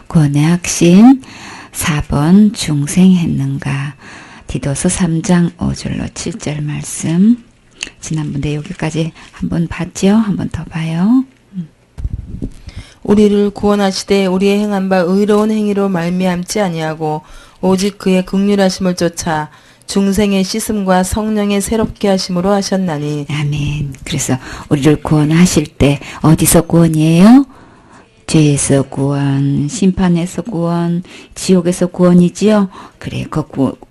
구원의 핵심 4번 중생했는가. 디도서 3장 5절로 7절 말씀. 지난번에 여기까지 한번 봤죠? 한번 더 봐요. 우리를 구원하시되 우리의 행한 바 의로운 행위로 말미암지 아니하고 오직 그의 긍휼하심을 쫓아 중생의 씻음과 성령의 새롭게 하심으로 하셨나니. 아멘. 그래서 우리를 구원하실 때 어디서 구원이에요? 죄에서 구원, 심판에서 구원, 지옥에서 구원이지요. 그래,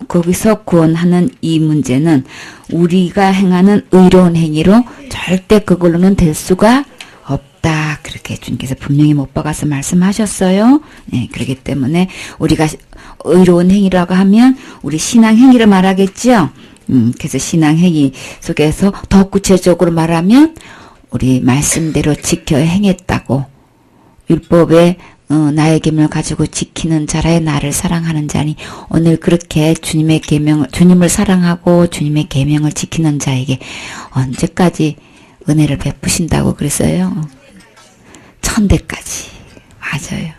거기서 구원하는 이 문제는 우리가 행하는 의로운 행위로 절대 그걸로는 될 수가 없다. 그렇게 주님께서 분명히 못 박아서 말씀하셨어요. 네, 그렇기 때문에 우리가 의로운 행위라고 하면 우리 신앙 행위를 말하겠지요. 그래서 신앙 행위 속에서 더 구체적으로 말하면 우리 말씀대로 지켜 행했다고. 율법에 나의 계명을 가지고 지키는 자라에 나를 사랑하는 자니 오늘 그렇게 주님의 계명을 주님을 사랑하고 주님의 계명을 지키는 자에게 언제까지 은혜를 베푸신다고 그랬어요? 천대까지. 맞아요.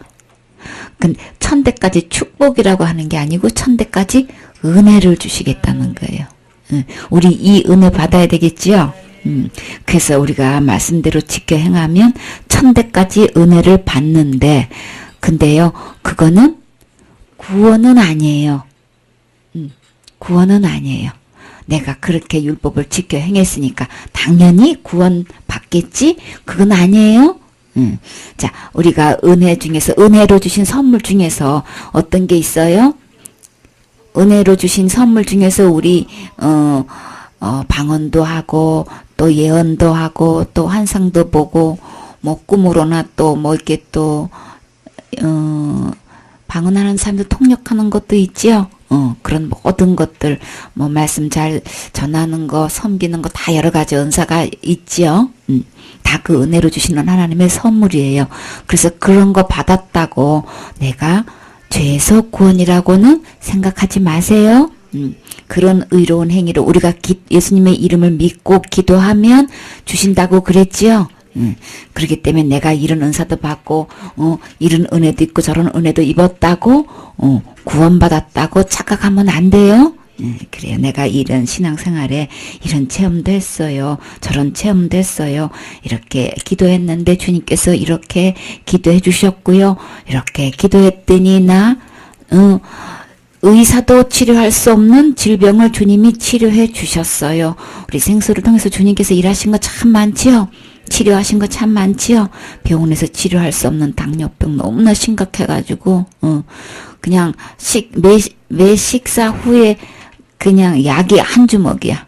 근데 천대까지 축복이라고 하는 게 아니고 천대까지 은혜를 주시겠다는 거예요. 우리 이 은혜 받아야 되겠지요? 그래서 우리가 말씀대로 지켜 행하면 천대까지 은혜를 받는데, 근데요, 그거는 구원은 아니에요. 구원은 아니에요. 내가 그렇게 율법을 지켜 행했으니까 당연히 구원 받겠지? 그건 아니에요. 자, 우리가 은혜 중에서, 은혜로 주신 선물 중에서 어떤 게 있어요? 은혜로 주신 선물 중에서 우리, 방언도 하고, 또 예언도 하고, 또 환상도 보고, 뭐 꿈으로나 또 뭐 이렇게 또, 방언하는 사람들 통역하는 것도 있지요. 그런 모든 것들, 뭐 말씀 잘 전하는 거, 섬기는 거 다 여러 가지 은사가 있지요. 다 그 은혜로 주시는 하나님의 선물이에요. 그래서 그런 거 받았다고 내가 죄에서 구원이라고는 생각하지 마세요. 그런 의로운 행위로 우리가 예수님의 이름을 믿고 기도하면 주신다고 그랬지요. 그렇기 때문에 내가 이런 은사도 받고 이런 은혜도 있고 저런 은혜도 입었다고 구원받았다고 착각하면 안 돼요. 그래요. 내가 이런 신앙생활에 이런 체험도 했어요. 저런 체험도 했어요. 이렇게 기도했는데 주님께서 이렇게 기도해 주셨고요. 이렇게 기도했더니 나 의사도 치료할 수 없는 질병을 주님이 치료해 주셨어요. 우리 생수를 통해서 주님께서 일하신 거 참 많지요. 치료하신 거 참 많지요. 병원에서 치료할 수 없는 당뇨병 너무나 심각해가지고 그냥 매 식사 후에 그냥 약이 한 주먹이야.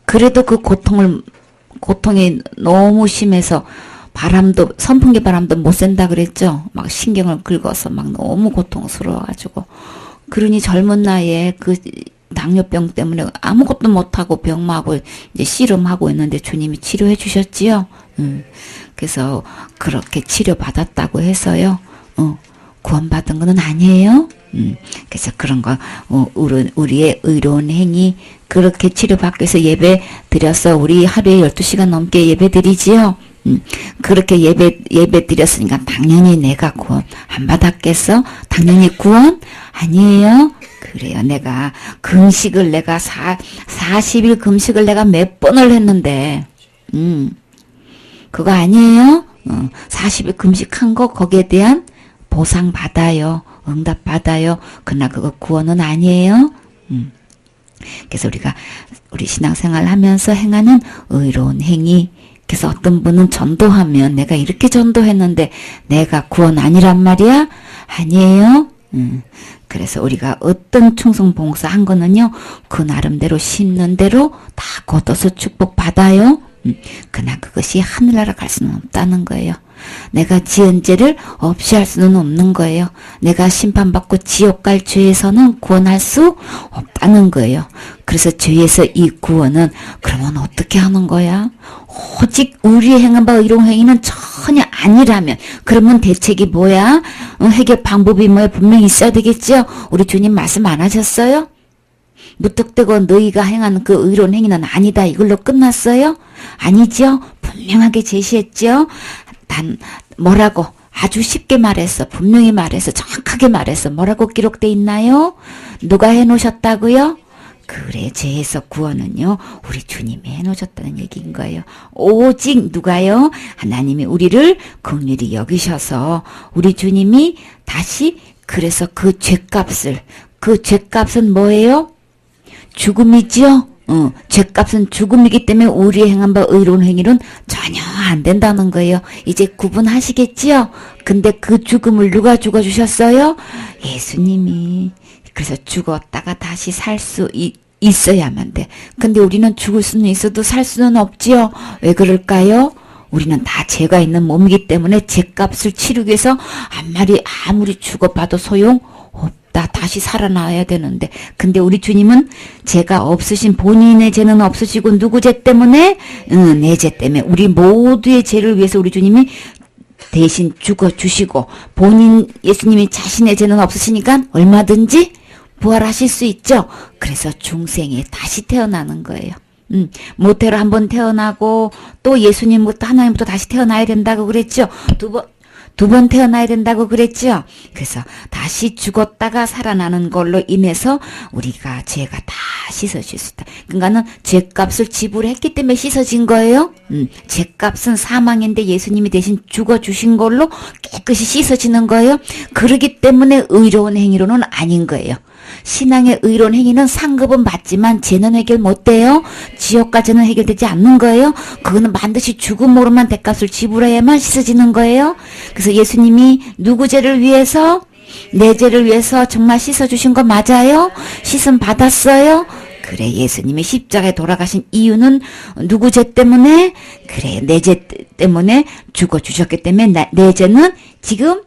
그래도 그 고통이 너무 심해서 선풍기 바람도 못 쐰다 그랬죠. 막 신경을 긁어서 막 너무 고통스러워가지고. 그러니 젊은 나이에 그 당뇨병 때문에 아무것도 못하고 병마하고 이제 씨름하고 있는데 주님이 치료해 주셨지요. 그래서 그렇게 치료받았다고 해서요. 구원받은 거는 아니에요. 그래서 그런 거, 우리의 의로운 행위, 그렇게 치료받기 위해서 예배 드려서 우리 하루에 12시간 넘게 예배 드리지요. 그렇게 예배 드렸으니까 당연히 내가 구원 안 받았겠어? 당연히 구원 아니에요. 그래요. 내가 금식을 내가 40일 금식을 내가 몇 번을 했는데, 그거 아니에요? 40일 금식한 거 거기에 대한 보상 받아요. 응답 받아요. 그러나 그거 구원은 아니에요. 그래서 우리 신앙생활 하면서 행하는 의로운 행위. 그래서 어떤 분은 전도하면 내가 이렇게 전도했는데 내가 구원 아니란 말이야? 아니에요. 그래서 우리가 어떤 충성봉사 한 거는요, 그 나름대로 심는 대로 다 걷어서 축복받아요. 그러나 그것이 하늘나라 갈 수는 없다는 거예요. 내가 지은 죄를 없이 할 수는 없는 거예요. 내가 심판받고 지옥 갈 죄에서는 구원할 수 없다는 거예요. 그래서 죄에서 이 구원은 그러면 어떻게 하는 거야? 오직 우리의 행한 바 의로운 행위는 전혀 아니라면 그러면 대책이 뭐야? 해결 방법이 뭐야? 분명히 있어야 되겠죠? 우리 주님 말씀 안 하셨어요? 무턱대고 너희가 행한 그 의로운 행위는 아니다. 이걸로 끝났어요? 아니죠? 분명하게 제시했죠? 뭐라고? 아주 쉽게 말해서, 분명히 말해서, 정확하게 말해서 뭐라고 기록돼 있나요? 누가 해놓으셨다고요? 그래, 죄에서 구원은요, 우리 주님이 해놓으셨다는 얘기인 거예요. 오직 누가요? 하나님이 우리를 긍휼히 여기셔서 우리 주님이 다시, 그래서 그 죄값은 뭐예요? 죽음이지요? 죄값은 죽음이기 때문에 우리의 행한 바 의로운 행위는 전혀 안 된다는 거예요. 이제 구분하시겠지요? 근데 그 죽음을 누가 죽어주셨어요? 예수님이. 그래서 죽었다가 다시 살 수 있어야만 돼. 근데 우리는 죽을 수는 있어도 살 수는 없지요. 왜 그럴까요? 우리는 다 죄가 있는 몸이기 때문에 죄값을 치르기 위해서 아무리 죽어봐도 소용없다. 다시 살아나야 되는데. 근데 우리 주님은 죄가 없으신, 본인의 죄는 없으시고 누구 죄 때문에? 내 죄 때문에. 우리 모두의 죄를 위해서 우리 주님이 대신 죽어주시고, 예수님이 자신의 죄는 없으시니까 얼마든지 부활하실 수 있죠. 그래서 중생에 다시 태어나는 거예요. 모태로 한번 태어나고 또 예수님부터 하나님부터 다시 태어나야 된다고 그랬죠. 두 번 태어나야 된다고 그랬죠. 그래서 다시 죽었다가 살아나는 걸로 인해서 우리가 죄가 다 씻어질 수 있다. 그러니까는 죄값을 지불했기 때문에 씻어진 거예요. 죄값은 사망인데 예수님이 대신 죽어주신 걸로 깨끗이 씻어지는 거예요. 그러기 때문에 의로운 행위로는 아닌 거예요. 신앙의 의로운 행위는 상급은 받지만 죄는 해결 못돼요. 지옥까지는 해결되지 않는 거예요. 그거는 반드시 죽음으로만 대값을 지불해야만 씻어지는 거예요. 그래서 예수님이 누구 죄를 위해서? 내 죄를 위해서 정말 씻어주신 거 맞아요? 씻음 받았어요? 그래, 예수님이 십자가에 돌아가신 이유는 누구 죄 때문에? 그래, 내 죄 때문에 죽어주셨기 때문에 내 죄는 지금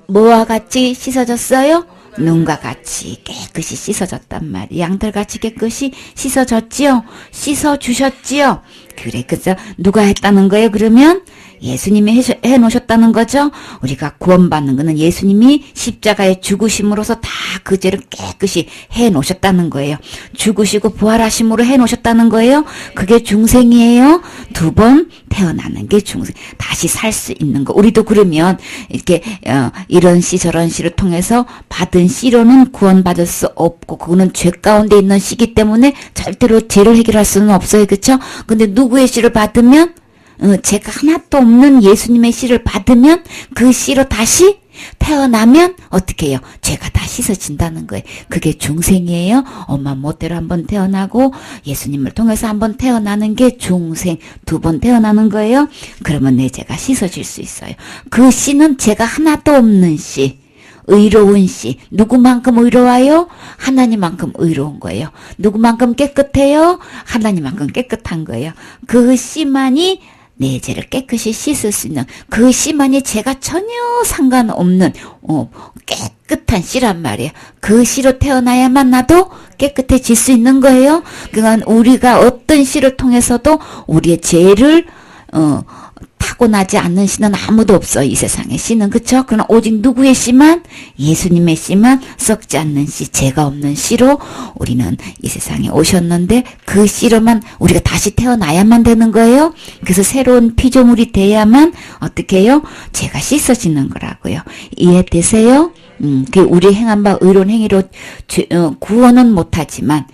뭐와 같이 씻어졌어요? 눈과 같이 깨끗이 씻어졌단 말이에요. 양털같이 깨끗이 씻어졌지요? 씻어주셨지요? 그래, 그래서 누가 했다는 거예요? 그러면 예수님이 해놓으셨다는 거죠? 우리가 구원받는 거는 예수님이 십자가에 죽으심으로써 다 그 죄를 깨끗이 해놓으셨다는 거예요. 죽으시고 부활하심으로 해놓으셨다는 거예요. 그게 중생이에요. 두 번 태어나는 게 중생. 다시 살 수 있는 거. 우리도 그러면 이렇게 이런 씨 저런 씨를 통해서 받은 씨로는 구원받을 수 없고, 그거는 죄 가운데 있는 씨기 때문에 절대로 죄를 해결할 수는 없어요. 그렇죠? 근데 누구의 씨를 받으면, 죄가 하나도 없는 예수님의 씨를 받으면, 그 씨로 다시 태어나면 어떻게 해요? 죄가 다 씻어진다는 거예요. 그게 중생이에요. 엄마 멋대로 한번 태어나고 예수님을 통해서 한번 태어나는 게 중생. 두 번 태어나는 거예요. 그러면 내 죄가 씻어질 수 있어요. 그 씨는 죄가 하나도 없는 씨. 의로운 씨. 누구만큼 의로워요? 하나님만큼 의로운 거예요. 누구만큼 깨끗해요? 하나님만큼 깨끗한 거예요. 그 씨만이 내 죄를 깨끗이 씻을 수 있는, 그 씨만이 죄가 전혀 상관없는 깨끗한 씨란 말이에요. 그 씨로 태어나야만 나도 깨끗해질 수 있는 거예요. 그러니까 우리가 어떤 씨를 통해서도 우리의 죄를 타고나지 않는 씨는 아무도 없어요. 이 세상에 씨는. 그쵸? 그러나 오직 누구의 씨만? 예수님의 씨만, 썩지 않는 씨, 죄가 없는 씨로 우리는 이 세상에 오셨는데, 그 씨로만 우리가 다시 태어나야만 되는 거예요. 그래서 새로운 피조물이 돼야만 어떻게 해요? 죄가 씻어지는 거라고요. 이해되세요? 그 우리 행한 바 의로운 행위로 구원은 못하지만,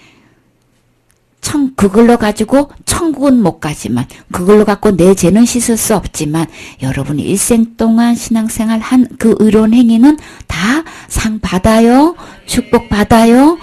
그걸로 가지고 천국은 못 가지만, 그걸로 갖고 내 죄는 씻을 수 없지만, 여러분이 일생 동안 신앙생활 한 그 의로운 행위는 다 상 받아요. 축복 받아요.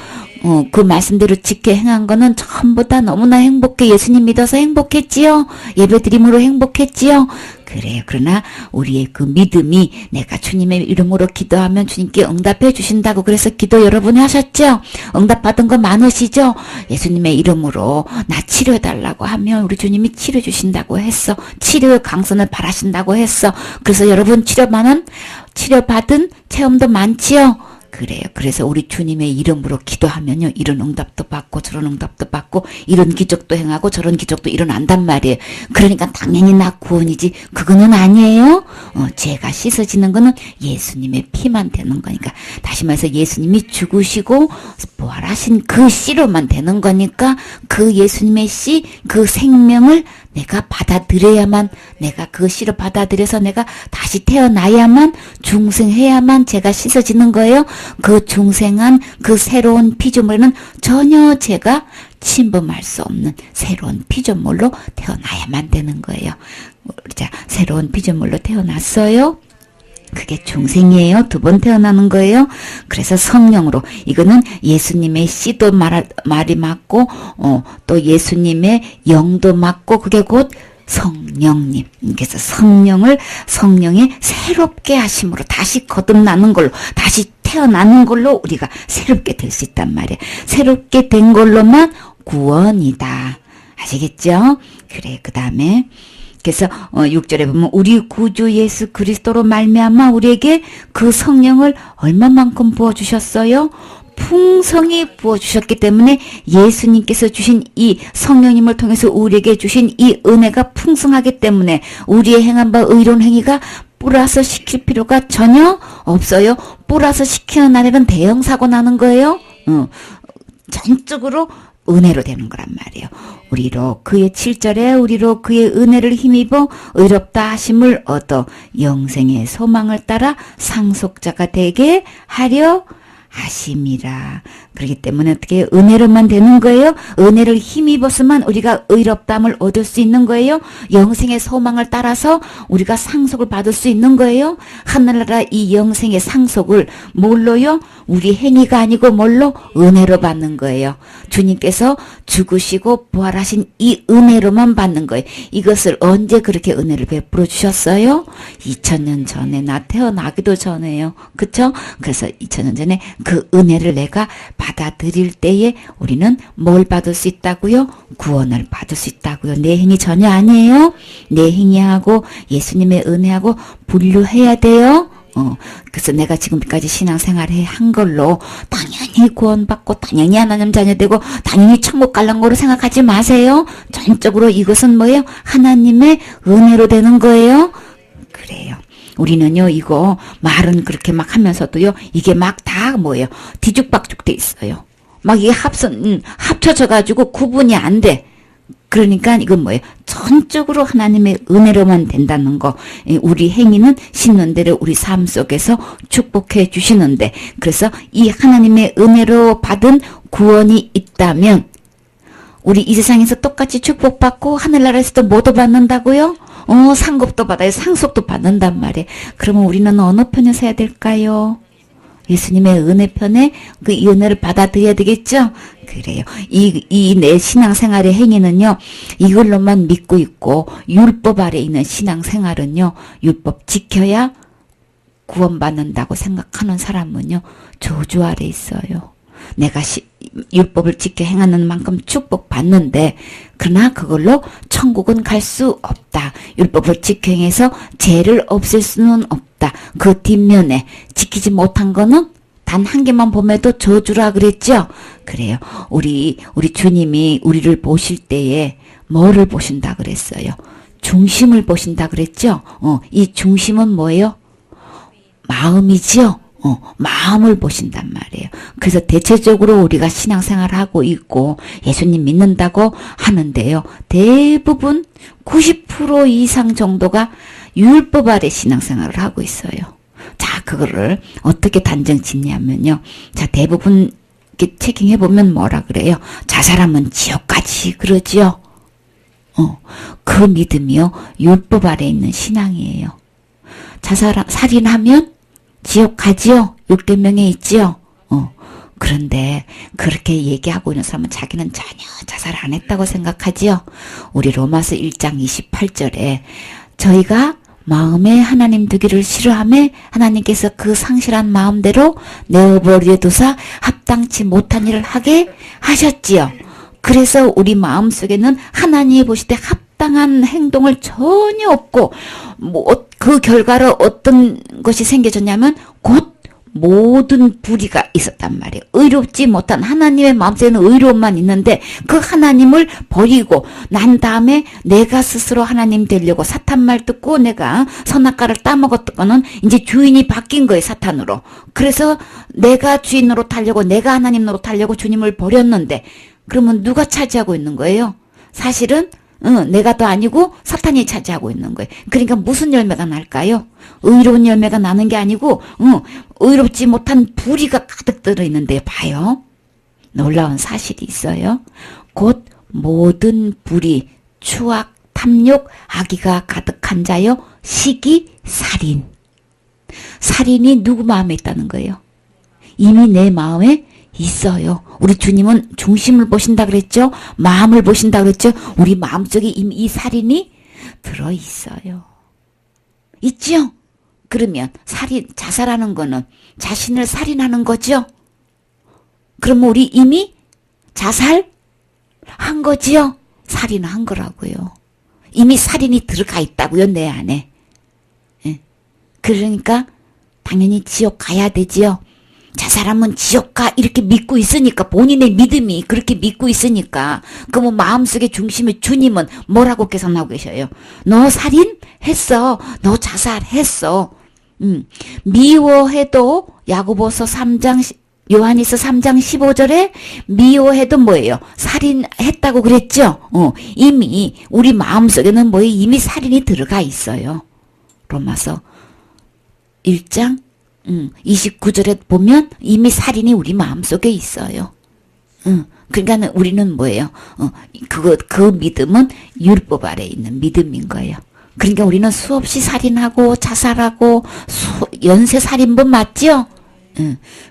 그 말씀대로 지켜 행한 거는 전부 다 너무나 행복해. 예수님 믿어서 행복했지요. 예배드림으로 행복했지요. 그래요. 그러나 우리의 그 믿음이, 내가 주님의 이름으로 기도하면 주님께 응답해 주신다고 그래서 기도 여러분이 하셨죠? 응답받은 거 많으시죠? 예수님의 이름으로 나 치료해달라고 하면 우리 주님이 치료해 주신다고 했어. 치료의 강선을 바라신다고 했어. 그래서 여러분 치료받은 체험도 많지요? 그래요. 그래서 우리 주님의 이름으로 기도하면요, 이런 응답도 받고 저런 응답도 받고 이런 기적도 행하고 저런 기적도 일어난단 말이에요. 그러니까 당연히 나 구원이지 그거는 아니에요. 죄가 씻어지는 거는 예수님의 피만 되는 거니까. 다시 말해서 예수님이 죽으시고 부활하신 그 씨로만 되는 거니까, 그 예수님의 씨, 그 생명을 내가 받아들여야만, 내가 그 씨를 받아들여서 내가 다시 태어나야만, 중생해야만 제가 씻어지는 거예요. 그 중생한 그 새로운 피조물에는 전혀 제가 침범할 수 없는 새로운 피조물로 태어나야만 되는 거예요. 자, 새로운 피조물로 태어났어요. 그게 중생이에요. 2번 태어나는 거예요. 그래서 성령으로, 이거는 예수님의 씨도 말이 맞고, 또 예수님의 영도 맞고, 그게 곧 성령님. 그래서 성령의 새롭게 하심으로 다시 거듭나는 걸로, 다시 태어나는 걸로 우리가 새롭게 될 수 있단 말이에요. 새롭게 된 걸로만 구원이다. 아시겠죠? 그래, 그 다음에 그래서 6절에 보면 우리 구주 예수 그리스도로 말미암아 우리에게 그 성령을 얼마만큼 부어주셨어요? 풍성히 부어주셨기 때문에 예수님께서 주신 이 성령님을 통해서 우리에게 주신 이 은혜가 풍성하기 때문에 우리의 행한 바 의로운 행위가 뿌라서 시킬 필요가 전혀 없어요. 뿌라서 시키는 날에는 대형 사고 나는 거예요. 전적으로 은혜로 되는 거란 말이에요. 우리로 그의 7절에 우리로 그의 은혜를 힘입어 의롭다 하심을 얻어 영생의 소망을 따라 상속자가 되게 하려 하심이라. 그렇기 때문에 어떻게 은혜로만 되는 거예요? 은혜를 힘입어서만 우리가 의롭담을 얻을 수 있는 거예요? 영생의 소망을 따라서 우리가 상속을 받을 수 있는 거예요? 하늘나라 이 영생의 상속을 뭘로요? 우리 행위가 아니고 뭘로? 은혜로 받는 거예요. 주님께서 죽으시고 부활하신 이 은혜로만 받는 거예요. 이것을 언제 그렇게 은혜를 베풀어 주셨어요? 2000년 전에, 나 태어나기도 전에요. 그쵸? 그래서 2000년 전에 그 은혜를 내가 받아들일 때에 우리는 뭘 받을 수 있다고요? 구원을 받을 수 있다고요. 내 행위 전혀 아니에요. 내 행위하고 예수님의 은혜하고 분류해야 돼요. 그래서 내가 지금까지 신앙생활을 한 걸로 당연히 구원받고 당연히 하나님 자녀 되고 당연히 천국 갈란 거로 생각하지 마세요. 전적으로 이것은 뭐예요? 하나님의 은혜로 되는 거예요. 그래요. 우리는요, 이거 말은 그렇게 막 하면서도요, 이게 막 다 뭐예요? 뒤죽박죽 돼 있어요. 막 이게 합쳐져가지고 구분이 안 돼. 그러니까 이건 뭐예요? 전적으로 하나님의 은혜로만 된다는 거. 우리 행위는 신는 대로 우리 삶 속에서 축복해 주시는데, 그래서 이 하나님의 은혜로 받은 구원이 있다면 우리 이 세상에서 똑같이 축복받고 하늘나라에서도 뭐도 받는다고요? 상급도 받아요. 상속도 받는단 말이에요. 그러면 우리는 어느 편에 서야 될까요? 예수님의 은혜 편에 그 이 은혜를 받아들여야 되겠죠? 그래요. 이 내 신앙생활의 행위는요, 이걸로만 믿고 있고, 율법 아래 있는 신앙생활은요, 율법 지켜야 구원받는다고 생각하는 사람은요, 저주 아래 있어요. 내가 율법을 지켜 행하는 만큼 축복받는데, 그러나 그걸로 천국은 갈 수 없다. 율법을 지켜 행해서 죄를 없앨 수는 없다. 그 뒷면에 지키지 못한 거는 단 한 개만 보면도 저주라 그랬죠? 그래요. 우리 주님이 우리를 보실 때에 뭐를 보신다 그랬어요? 중심을 보신다 그랬죠? 이 중심은 뭐예요? 마음이지요? 마음을 보신단 말이에요. 그래서 대체적으로 우리가 신앙생활을 하고 있고 예수님 믿는다고 하는데요. 대부분 90% 이상 정도가 율법 아래 신앙생활을 하고 있어요. 자, 그거를 어떻게 단정 짓냐면요. 자, 대부분 이렇게 체킹해보면 뭐라 그래요? 자살하면 지옥 가지 그러지요. 그 믿음이요. 율법 아래 있는 신앙이에요. 살인하면 지옥 가지요? 율법명에 있지요? 그런데 그렇게 얘기하고 있는 사람은 자기는 전혀 자살 안 했다고 생각하지요? 우리 로마서 1장 28절에 저희가 마음에 하나님 두기를 싫어하며 하나님께서 그 상실한 마음대로 내어버려 두사 합당치 못한 일을 하게 하셨지요. 그래서 우리 마음속에는 하나님이 보실 때 합당한 행동을 전혀 없고 그 결과로 어떤 것이 생겨졌냐면 곧 모든 불의가 있었단 말이에요. 의롭지 못한 하나님의 마음속에는 의로움만 있는데 그 하나님을 버리고 난 다음에 내가 스스로 하나님 되려고 사탄 말 듣고 내가 선악과를 따먹었던 거는 이제 주인이 바뀐 거예요. 사탄으로. 그래서 내가 주인 노릇하려고 내가 하나님 노릇하려고 주님을 버렸는데 그러면 누가 차지하고 있는 거예요? 사실은 내가 또 아니고 사탄이 차지하고 있는 거예요. 그러니까 무슨 열매가 날까요? 의로운 열매가 나는 게 아니고 의롭지 못한 불의가 가득 들어있는데 봐요. 놀라운 사실이 있어요. 곧 모든 불의, 추악, 탐욕, 악의가 가득한 자요. 시기, 살인. 살인이 누구 마음에 있다는 거예요? 이미 내 마음에 있어요. 우리 주님은 중심을 보신다 그랬죠? 마음을 보신다 그랬죠? 우리 마음속에 이미 이 살인이 들어있어요. 있죠? 그러면 자살하는 거는 자신을 살인하는 거죠? 그러면 우리 이미 자살한 거지요? 살인한 거라고요. 이미 살인이 들어가 있다고요, 내 안에. 예. 그러니까 당연히 지옥 가야 되지요. 자살하면 지옥 가 이렇게 믿고 있으니까 본인의 믿음이 그렇게 믿고 있으니까 그러면 마음속의 중심의 주님은 뭐라고 계산하고 계셔요? 너 살인했어. 너 자살했어. 미워해도 야고보서 3장 요한일서 3장 15절에 미워해도 뭐예요? 살인했다고 그랬죠? 이미 우리 마음속에는 뭐예요? 이미 살인이 들어가 있어요. 로마서 1장 29절에 보면 이미 살인이 우리 마음속에 있어요. 그러니까 우리는 뭐예요? 그 믿음은 율법 아래 있는 믿음인 거예요. 그러니까 우리는 수없이 살인하고 자살하고 연쇄 살인범 맞죠?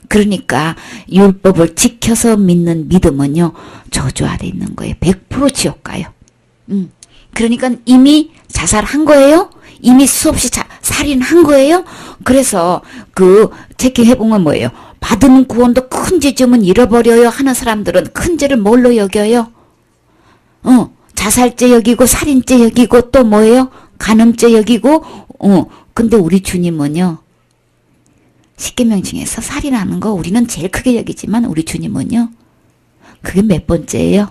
그러니까 율법을 지켜서 믿는 믿음은요. 저주 아래 있는 거예요. 100% 지옥 가요. 그러니까 이미 자살한 거예요? 이미 수없이 살인한 거예요? 그래서 그 체킹해보면 뭐예요? 받은 구원도 큰 죄지으면 잃어버려요 하는 사람들은 큰 죄를 뭘로 여겨요? 자살죄 여기고 살인죄 여기고 또 뭐예요? 간음죄 여기고 근데 우리 주님은요. 십계명 중에서 살인하는 거 우리는 제일 크게 여기지만 우리 주님은요. 그게 몇 번째예요?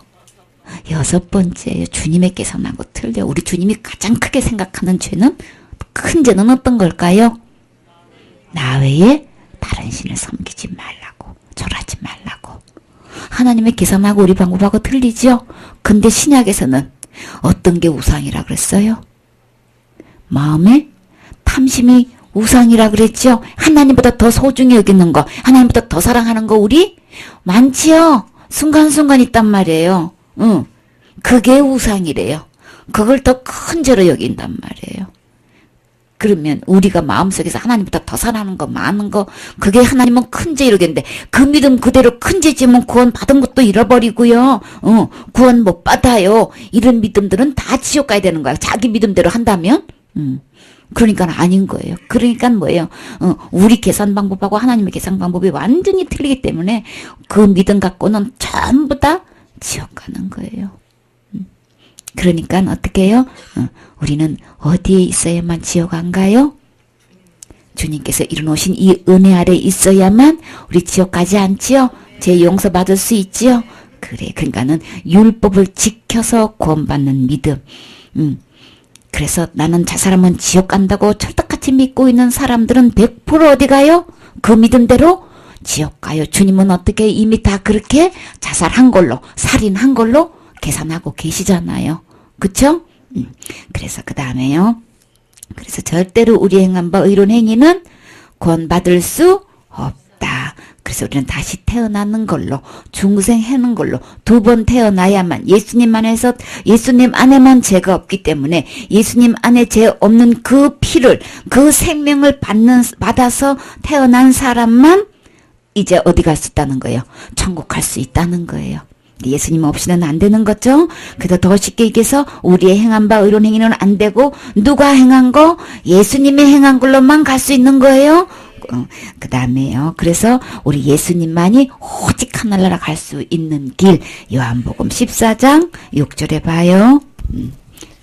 6번째예요. 주님의 계산하고 틀려. 우리 주님이 가장 크게 생각하는 죄는 큰 죄는 어떤 걸까요? 나 외에 다른 신을 섬기지 말라고. 절하지 말라고. 하나님의 계산하고 우리 방법하고 틀리죠? 근데 신약에서는 어떤 게 우상이라 그랬어요? 마음에 탐심이 우상이라 그랬죠? 하나님보다 더 소중히 여기는 거, 하나님보다 더 사랑하는 거 우리 많지요? 순간순간 있단 말이에요. 그게 우상이래요. 그걸 더 큰 죄로 여긴단 말이에요. 그러면 우리가 마음속에서 하나님보다 더 사랑하는 거 많은 거 그게 하나님은 큰 죄 이러겠는데 그 믿음 그대로 큰 죄 지으면 구원 받은 것도 잃어버리고요. 구원 못 받아요. 이런 믿음들은 다 지옥 가야 되는 거야. 자기 믿음대로 한다면 그러니까 아닌 거예요. 그러니까 뭐예요? 우리 계산 방법하고 하나님의 계산 방법이 완전히 틀리기 때문에 그 믿음 갖고는 전부 다 지옥 가는 거예요. 그러니까 어떻게 해요? 우리는 어디에 있어야만 지옥 안 가요? 주님께서 이루어놓으신 이 은혜 아래 있어야만 우리 지옥 가지 않지요? 죄 용서받을 수 있지요? 그래. 그러니까는 율법을 지켜서 구원받는 믿음. 그래서 나는 자살하면 지옥 간다고 철떡같이 믿고 있는 사람들은 100% 어디 가요? 그 믿음대로 지옥 가요. 주님은 어떻게 이미 다 그렇게 자살한 걸로, 살인한 걸로 계산하고 계시잖아요. 그쵸? 그래서 그 다음에요. 그래서 절대로 우리 행한 바 의로운 행위는 구원받을 수 없다. 그래서 우리는 다시 태어나는 걸로, 중생하는 걸로 2번 태어나야만 예수님 안에만 죄가 없기 때문에 예수님 안에 죄 없는 그 피를, 그 생명을 받아서 태어난 사람만 이제 어디 갈 수 있다는 거예요. 천국 갈 수 있다는 거예요. 예수님 없이는 안 되는 거죠. 그래서 더 쉽게 얘기해서 우리의 행한 바 의로운 행위는 안 되고 누가 행한 거? 예수님이 행한 걸로만 갈 수 있는 거예요. 그 다음에요. 그래서 우리 예수님만이 오직 하늘나라 갈 수 있는 길. 요한복음 14장 6절에 봐요.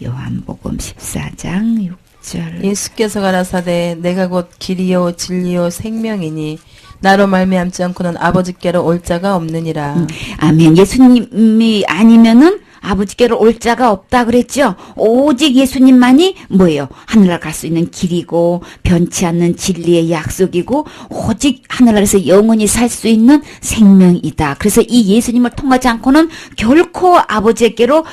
요한복음 14장 6절. 예수께서 가라사대 내가 곧 길이요 진리요 생명이니 나로 말미암지 않고는 아버지께로 올 자가 없느니라. 아멘. 예수님이 아니면은 아버지께로 올 자가 없다 그랬죠. 오직 예수님만이 뭐예요? 하늘나라 갈 수 있는 길이고 변치 않는 진리의 약속이고 오직 하늘나라에서 영원히 살 수 있는 생명이다. 그래서 이 예수님을 통하지 않고는 결코 아버지께로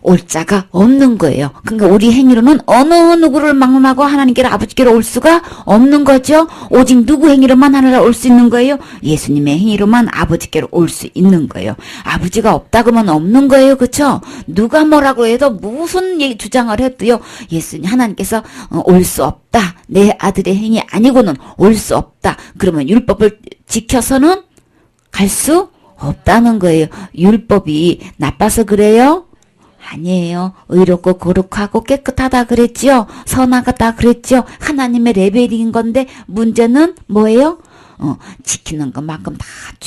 올 자가 없는 거예요. 그러니까 우리 행위로는 어느 누구를 막론하고 하나님께로 아버지께로 올 수가 없는 거죠. 오직 누구 행위로만 하늘나라 올 수 있는 거예요? 예수님의 행위로만 아버지께로 올 수 있는 거예요. 아버지가 없다 그러면 없는 거예요. 그렇죠? 누가 뭐라고 해도 무슨 주장을 해도요. 예수님 하나님께서 올 수 없다. 내 아들의 행위 아니고는 올 수 없다. 그러면 율법을 지켜서는 갈 수 없다는 거예요. 율법이 나빠서 그래요? 아니에요. 의롭고 거룩하고 깨끗하다 그랬지요. 선하다 그랬지요. 하나님의 레벨인 건데 문제는 뭐예요? 지키는 것만큼 다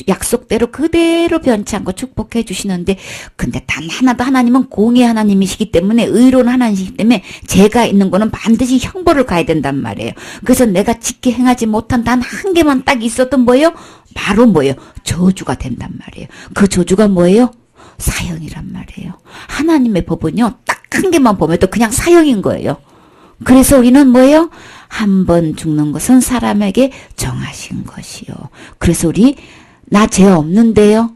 약속대로 그대로 변치 않고 축복해 주시는데 근데 단 하나도 하나님은 공의 하나님이시기 때문에 의로운 하나님이시기 때문에 죄가 있는 거는 반드시 형벌을 가야 된단 말이에요. 그래서 내가 지키 행하지 못한 단 한 개만 딱 있어도 뭐예요? 바로 뭐예요? 저주가 된단 말이에요. 그 저주가 뭐예요? 사형이란 말이에요. 하나님의 법은요. 딱 한 개만 보면 또 그냥 사형인 거예요. 그래서 우리는 뭐예요? 한 번 죽는 것은 사람에게 정하신 것이요. 그래서 우리 나 죄 없는데요.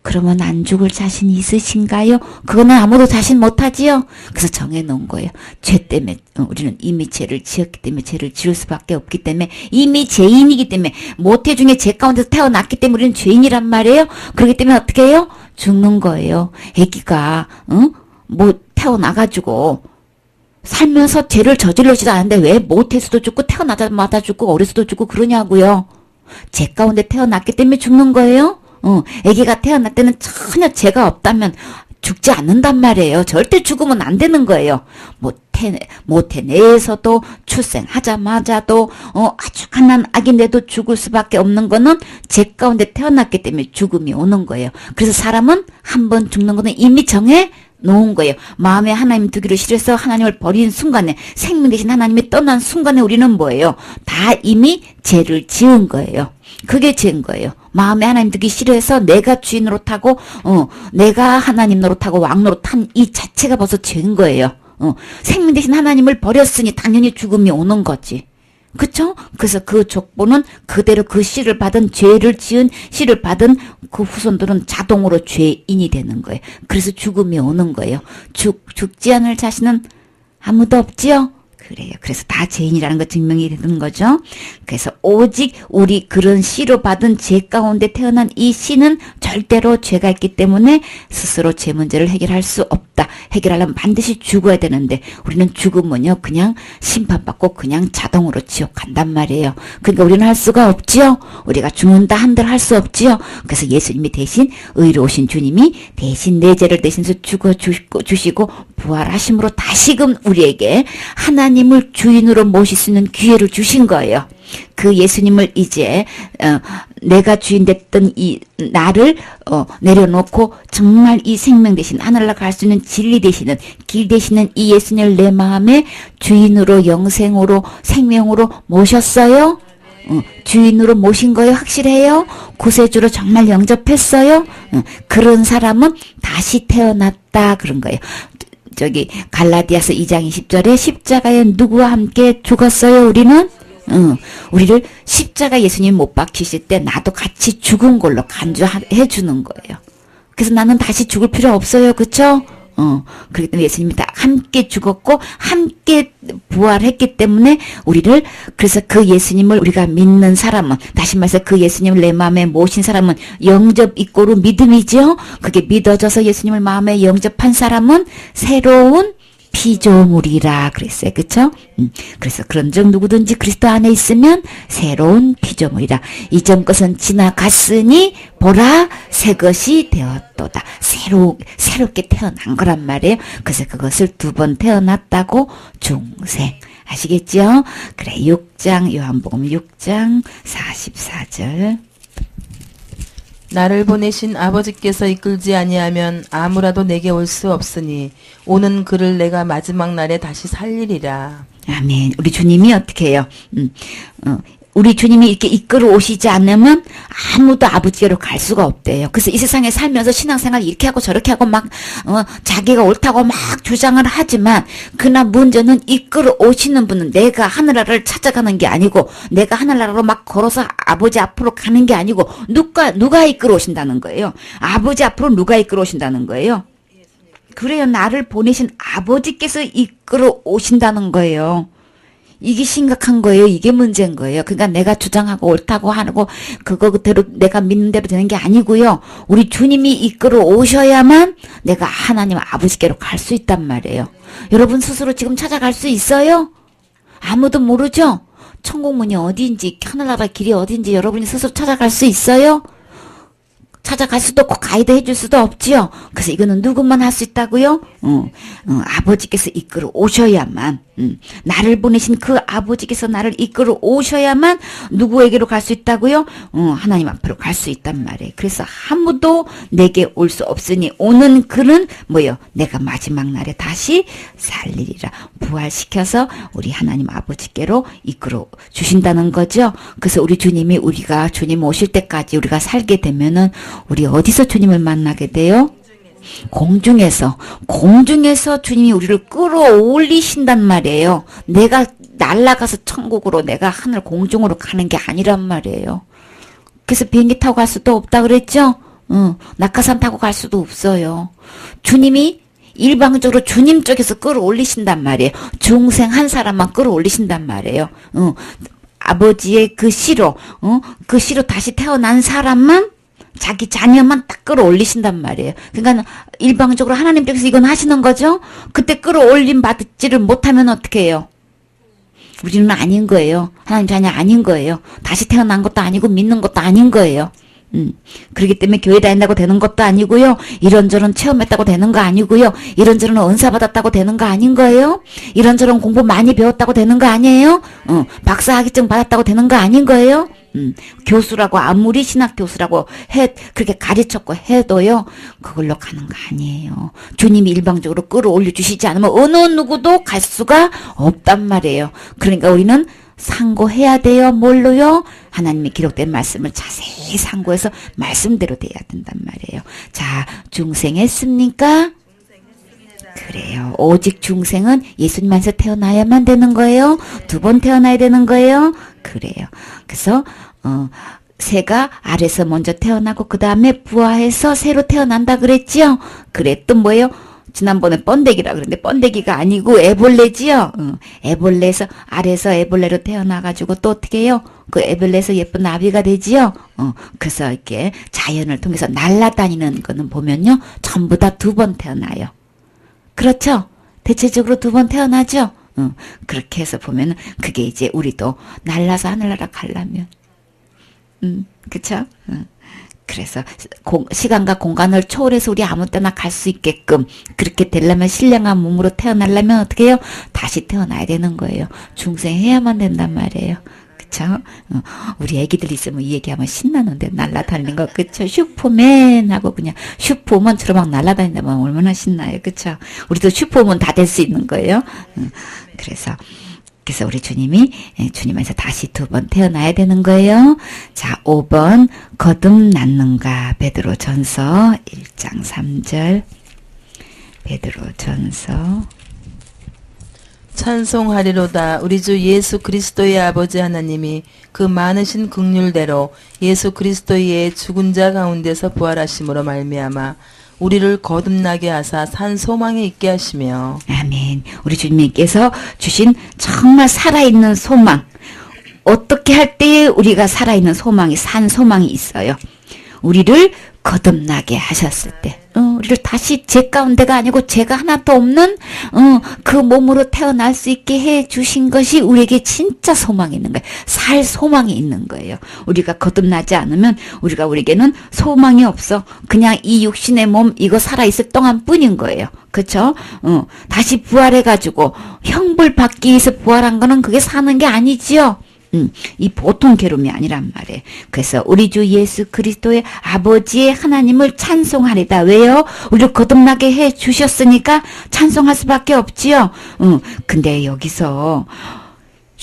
그러면 안 죽을 자신 있으신가요? 그거는 아무도 자신 못하지요. 그래서 정해놓은 거예요. 죄 때문에 우리는 이미 죄를 지었기 때문에 죄를 지을 수밖에 없기 때문에 이미 죄인이기 때문에 모태 중에 죄 가운데서 태어났기 때문에 우리는 죄인이란 말이에요. 그렇기 때문에 어떻게 해요? 죽는 거예요. 애기가 뭐 태어나가지고 살면서 죄를 저질러지도 않는데 왜 모태에서도 죽고 태어나자마자 죽고 어려서도 죽고 그러냐고요. 죄 가운데 태어났기 때문에 죽는 거예요. 아기가 태어날 때는 전혀 죄가 없다면 죽지 않는단 말이에요. 절대 죽으면 안 되는 거예요. 모태 내에서도 출생하자마자도 아주 갓난 아기인데도 죽을 수밖에 없는 거는 죄 가운데 태어났기 때문에 죽음이 오는 거예요. 그래서 사람은 한 번 죽는 거는 이미 정해 놓은 거예요. 마음에 하나님 두기를 싫어서 하나님을 버린 순간에 생명 대신 하나님이 떠난 순간에 우리는 뭐예요? 다 이미 죄를 지은 거예요. 그게 죄인 거예요. 마음에 하나님 두기 싫어해서 내가 주인 노릇하고 내가 하나님 노릇하고 왕 노릇한 이 자체가 벌써 죄인 거예요. 생명 대신 하나님을 버렸으니 당연히 죽음이 오는 거지. 그쵸? 그래서 그 족보는 그대로 그 씨를 받은 죄를 지은 씨를 받은 그 후손들은 자동으로 죄인이 되는 거예요. 그래서 죽음이 오는 거예요. 죽지 않을 자신은 아무도 없지요? 그래요. 그래서 다 죄인이라는 거 증명이 되는 거죠. 그래서 오직 우리 그런 씨로 받은 죄 가운데 태어난 이 씨는 절대로 죄가 있기 때문에 스스로 죄 문제를 해결할 수 없다. 해결하려면 반드시 죽어야 되는데 우리는 죽으면요 그냥 심판받고 그냥 자동으로 지옥 간단 말이에요. 그러니까 우리는 할 수가 없지요. 우리가 죽는다 한들 할 수 없지요. 그래서 예수님이 대신 의로우신 주님이 대신 내 죄를 대신해서 죽어 주시고 부활하심으로 다시금 우리에게 하나님을 주인으로 모실 수 있는 기회를 주신 거예요. 그 예수님을 이제 내가 주인 됐던 이 나를 내려놓고 정말 이 생명 대신 하늘나라 갈 수 있는 진리 되시는 길 되시는 이 예수님을 내 마음의 주인으로 영생으로 생명으로 모셨어요. 주인으로 모신 거예요. 확실해요? 구세주로 정말 영접했어요? 그런 사람은 다시 태어났다 그런 거예요. 저기 갈라디아서 2장 20절에 십자가에 누구와 함께 죽었어요? 우리는 우리를 십자가 예수님 못 박히실 때 나도 같이 죽은 걸로 간주해 주는 거예요. 그래서 나는 다시 죽을 필요 없어요. 그쵸? 그렇기 때문에 예수님이 다 함께 죽었고 함께 부활했기 때문에 우리를 그래서 그 예수님을 우리가 믿는 사람은 다시 말해서 그 예수님을 내 마음에 모신 사람은 영접 이꼬르 믿음이죠. 그게 믿어져서 예수님을 마음에 영접한 사람은 새로운 피조물이라 그랬어요. 그쵸? 그래서 그런즉 누구든지 그리스도 안에 있으면 새로운 피조물이라. 이전 것은 지나갔으니 보라 새 것이 되었도다. 새롭게 태어난 거란 말이에요. 그래서 그것을 두 번 태어났다고 중생. 아시겠죠? 그래 6장 요한복음 6장 44절. 나를 보내신 아버지께서 이끌지 아니하면 아무라도 내게 올 수 없으니 오는 그를 내가 마지막 날에 다시 살리리라. 아멘. 우리 주님이 어떻게 해요? 우리 주님이 이렇게 이끌어 오시지 않으면 아무도 아버지께로 갈 수가 없대요. 그래서 이 세상에 살면서 신앙생활 이렇게 하고 저렇게 하고 막 자기가 옳다고 막 주장을 하지만 그러나 문제는 이끌어 오시는 분은 내가 하늘나라를 찾아가는 게 아니고 내가 하늘나라로 막 걸어서 아버지 앞으로 가는 게 아니고 누가 이끌어 오신다는 거예요. 아버지 앞으로 누가 이끌어 오신다는 거예요. 그래요. 나를 보내신 아버지께서 이끌어 오신다는 거예요. 이게 심각한 거예요. 이게 문제인 거예요. 그러니까 내가 주장하고 옳다고 하고 그거 그대로 내가 믿는 대로 되는 게 아니고요. 우리 주님이 이끌어 오셔야만 내가 하나님 아버지께로 갈 수 있단 말이에요. 여러분 스스로 지금 찾아갈 수 있어요? 아무도 모르죠? 천국문이 어디인지 하늘나라 길이 어디인지 여러분이 스스로 찾아갈 수 있어요? 찾아갈 수도 없고 가이드 해줄 수도 없지요. 그래서 이거는 누구만 할 수 있다고요? 아버지께서 이끌어 오셔야만 나를 보내신 그 아버지께서 나를 이끌어 오셔야만 누구에게로 갈 수 있다고요? 하나님 앞으로 갈 수 있단 말이에요. 그래서 아무도 내게 올 수 없으니 오는 그는 뭐요? 내가 마지막 날에 다시 살리리라. 부활시켜서 우리 하나님 아버지께로 이끌어 주신다는 거죠. 그래서 우리 주님이 우리가 주님 오실 때까지 우리가 살게 되면은 우리 어디서 주님을 만나게 돼요? 공중에서 주님이 우리를 끌어올리신단 말이에요. 내가 날아가서 천국으로 내가 하늘 공중으로 가는 게 아니란 말이에요. 그래서 비행기 타고 갈 수도 없다 그랬죠? 낙하산 타고 갈 수도 없어요. 주님이 일방적으로 주님 쪽에서 끌어올리신단 말이에요. 중생 한 사람만 끌어올리신단 말이에요. 아버지의 그 씨로 다시 태어난 사람만 자기 자녀만 딱 끌어올리신단 말이에요. 그러니까 일방적으로 하나님 쪽에서 이건 하시는 거죠. 그때 끌어올림 받지를 못하면 어떻게 해요? 우리는 아닌 거예요. 하나님 자녀 아닌 거예요. 다시 태어난 것도 아니고 믿는 것도 아닌 거예요. 그렇기 때문에 교회 다닌다고 되는 것도 아니고요. 이런저런 체험했다고 되는 거 아니고요. 이런저런 은사 받았다고 되는 거 아닌 거예요. 이런저런 공부 많이 배웠다고 되는 거 아니에요. 박사학위증 받았다고 되는 거 아닌 거예요. 교수라고 아무리 신학 교수라고 그렇게 가르쳤고 해도요. 그걸로 가는 거 아니에요. 주님이 일방적으로 끌어올려 주시지 않으면 어느 누구도 갈 수가 없단 말이에요. 그러니까 우리는 상고해야 돼요. 뭘로요? 하나님이 기록된 말씀을 자세히 상고해서 말씀대로 돼야 된단 말이에요. 자, 중생했습니까? 그래요. 오직 중생은 예수님 안에서 태어나야만 되는 거예요. 2번 태어나야 되는 거예요. 그래요. 그래서 새가 알에서 먼저 태어나고 그 다음에 부화해서 새로 태어난다 그랬지요. 그래 또 뭐예요? 지난번에 번데기라 그랬는데 번데기가 아니고 애벌레지요. 애벌레에서 알에서 애벌레로 태어나가지고 또 어떻게 해요? 그 애벌레에서 예쁜 나비가 되지요. 그래서 이렇게 자연을 통해서 날아다니는 거는 보면요. 전부 다 2번 태어나요. 그렇죠? 대체적으로 2번 태어나죠? 그렇게 해서 보면은 그게 이제 우리도 날라서 하늘나라 가려면 그쵸? 그래서 시간과 공간을 초월해서 우리 아무 때나 갈 수 있게끔 그렇게 되려면 신령한 몸으로 태어나려면 어떻게 해요? 다시 태어나야 되는 거예요. 중생해야만 된단 말이에요. 그쵸? 우리 애기들 있으면 이 얘기하면 신나는데 날아다니는 거 그쵸? 슈퍼맨 하고 그냥 슈퍼우먼처럼 막 날아다닌다면 얼마나 신나요. 그쵸? 우리도 슈퍼우먼 다 될 수 있는 거예요. 그래서 우리 주님이 주님 안에서 다시 2번 태어나야 되는 거예요. 자, 5번 거듭났는가 베드로전서 1장 3절 베드로전서 찬송하리로다. 우리 주 예수 그리스도의 아버지 하나님이 그 많으신 긍휼대로 예수 그리스도의 죽은 자 가운데서 부활하심으로 말미암아 우리를 거듭나게 하사 산 소망에 있게 하시며 아멘. 우리 주님께서 주신 정말 살아있는 소망. 어떻게 할 때에 우리가 살아있는 소망이 산 소망이 있어요. 우리를 거듭나게 하셨을 때 우리를 다시 제 가운데가 아니고 제가 하나도 없는 그 몸으로 태어날 수 있게 해 주신 것이 우리에게 진짜 소망이 있는 거예요. 살 소망이 있는 거예요. 우리가 거듭나지 않으면 우리에게는 소망이 없어. 그냥 이 육신의 몸 이거 살아있을 동안 뿐인 거예요. 그쵸? 다시 부활해가지고 형벌 받기 위해서 부활한 거는 그게 사는 게 아니지요. 이 보통 괴로움이 아니란 말이에요. 그래서 우리 주 예수 그리스도의 아버지의 하나님을 찬송하리다. 왜요? 우리를 거듭나게 해 주셨으니까 찬송할 수밖에 없지요. 근데 여기서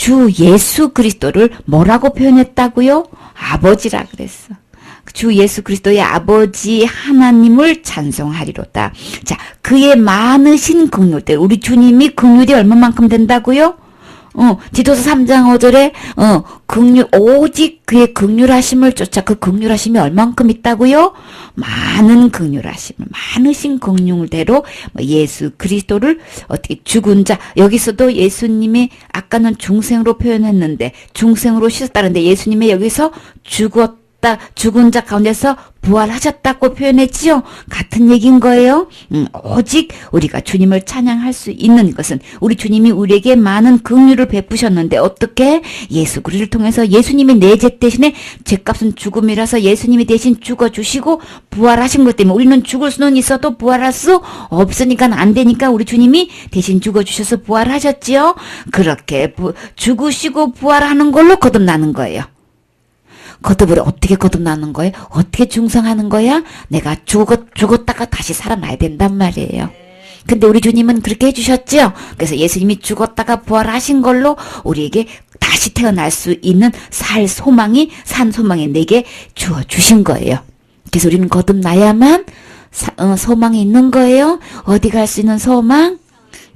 주 예수 그리스도를 뭐라고 표현했다고요? 아버지라 그랬어. 주 예수 그리스도의 아버지 하나님을 찬송하리로다. 자, 그의 많으신 긍휼대로 우리 주님이 긍휼이 얼마만큼 된다고요? 디도서 3장 5절에 긍휼 오직 그의 긍휼하심을 쫓아 그 긍휼하심이 얼만큼 있다고요? 많은 긍휼하심을 많으신 긍휼대로 예수 그리스도를 어떻게 죽은 자 여기서도 예수님이 아까는 중생으로 표현했는데 중생으로 씻었다는데 예수님이 여기서 죽은 자 가운데서 부활하셨다고 표현했지요. 같은 얘기인 거예요. 오직 우리가 주님을 찬양할 수 있는 것은 우리 주님이 우리에게 많은 긍휼을 베푸셨는데 어떻게? 예수 그리스도를 통해서 예수님이 내 죄 대신에 죄값은 죽음이라서 예수님이 대신 죽어주시고 부활하신 것 때문에 우리는 죽을 수는 있어도 부활할 수 없으니까 안 되니까 우리 주님이 대신 죽어주셔서 부활하셨지요. 그렇게 죽으시고 부활하는 걸로 거듭나는 거예요. 거듭을 어떻게 거듭나는 거예요? 어떻게 중생하는 거야? 내가 죽었다가 다시 살아나야 된단 말이에요. 근데 우리 주님은 그렇게 해주셨죠? 그래서 예수님이 죽었다가 부활하신 걸로 우리에게 다시 태어날 수 있는 산 소망이 내게 주어주신 거예요. 그래서 우리는 거듭나야만 소망이 있는 거예요. 어디 갈 수 있는 소망?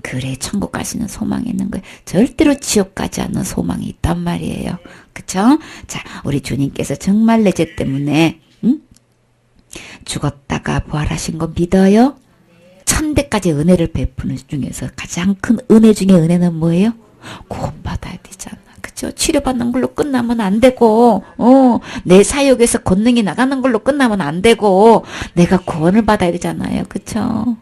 그래, 천국 갈 수 있는 소망이 있는 거예요. 절대로 지옥 가지 않는 소망이 있단 말이에요. 그쵸? 자, 우리 주님께서 정말 내 죄 때문에 죽었다가 부활하신 거 믿어요? 천대까지 은혜를 베푸는 중에서 가장 큰 은혜 중에 은혜는 뭐예요? 구원받아야 되잖아. 그쵸? 치료받는 걸로 끝나면 안 되고, 내 사역에서 권능이 나가는 걸로 끝나면 안 되고, 내가 구원을 받아야 되잖아요. 그쵸?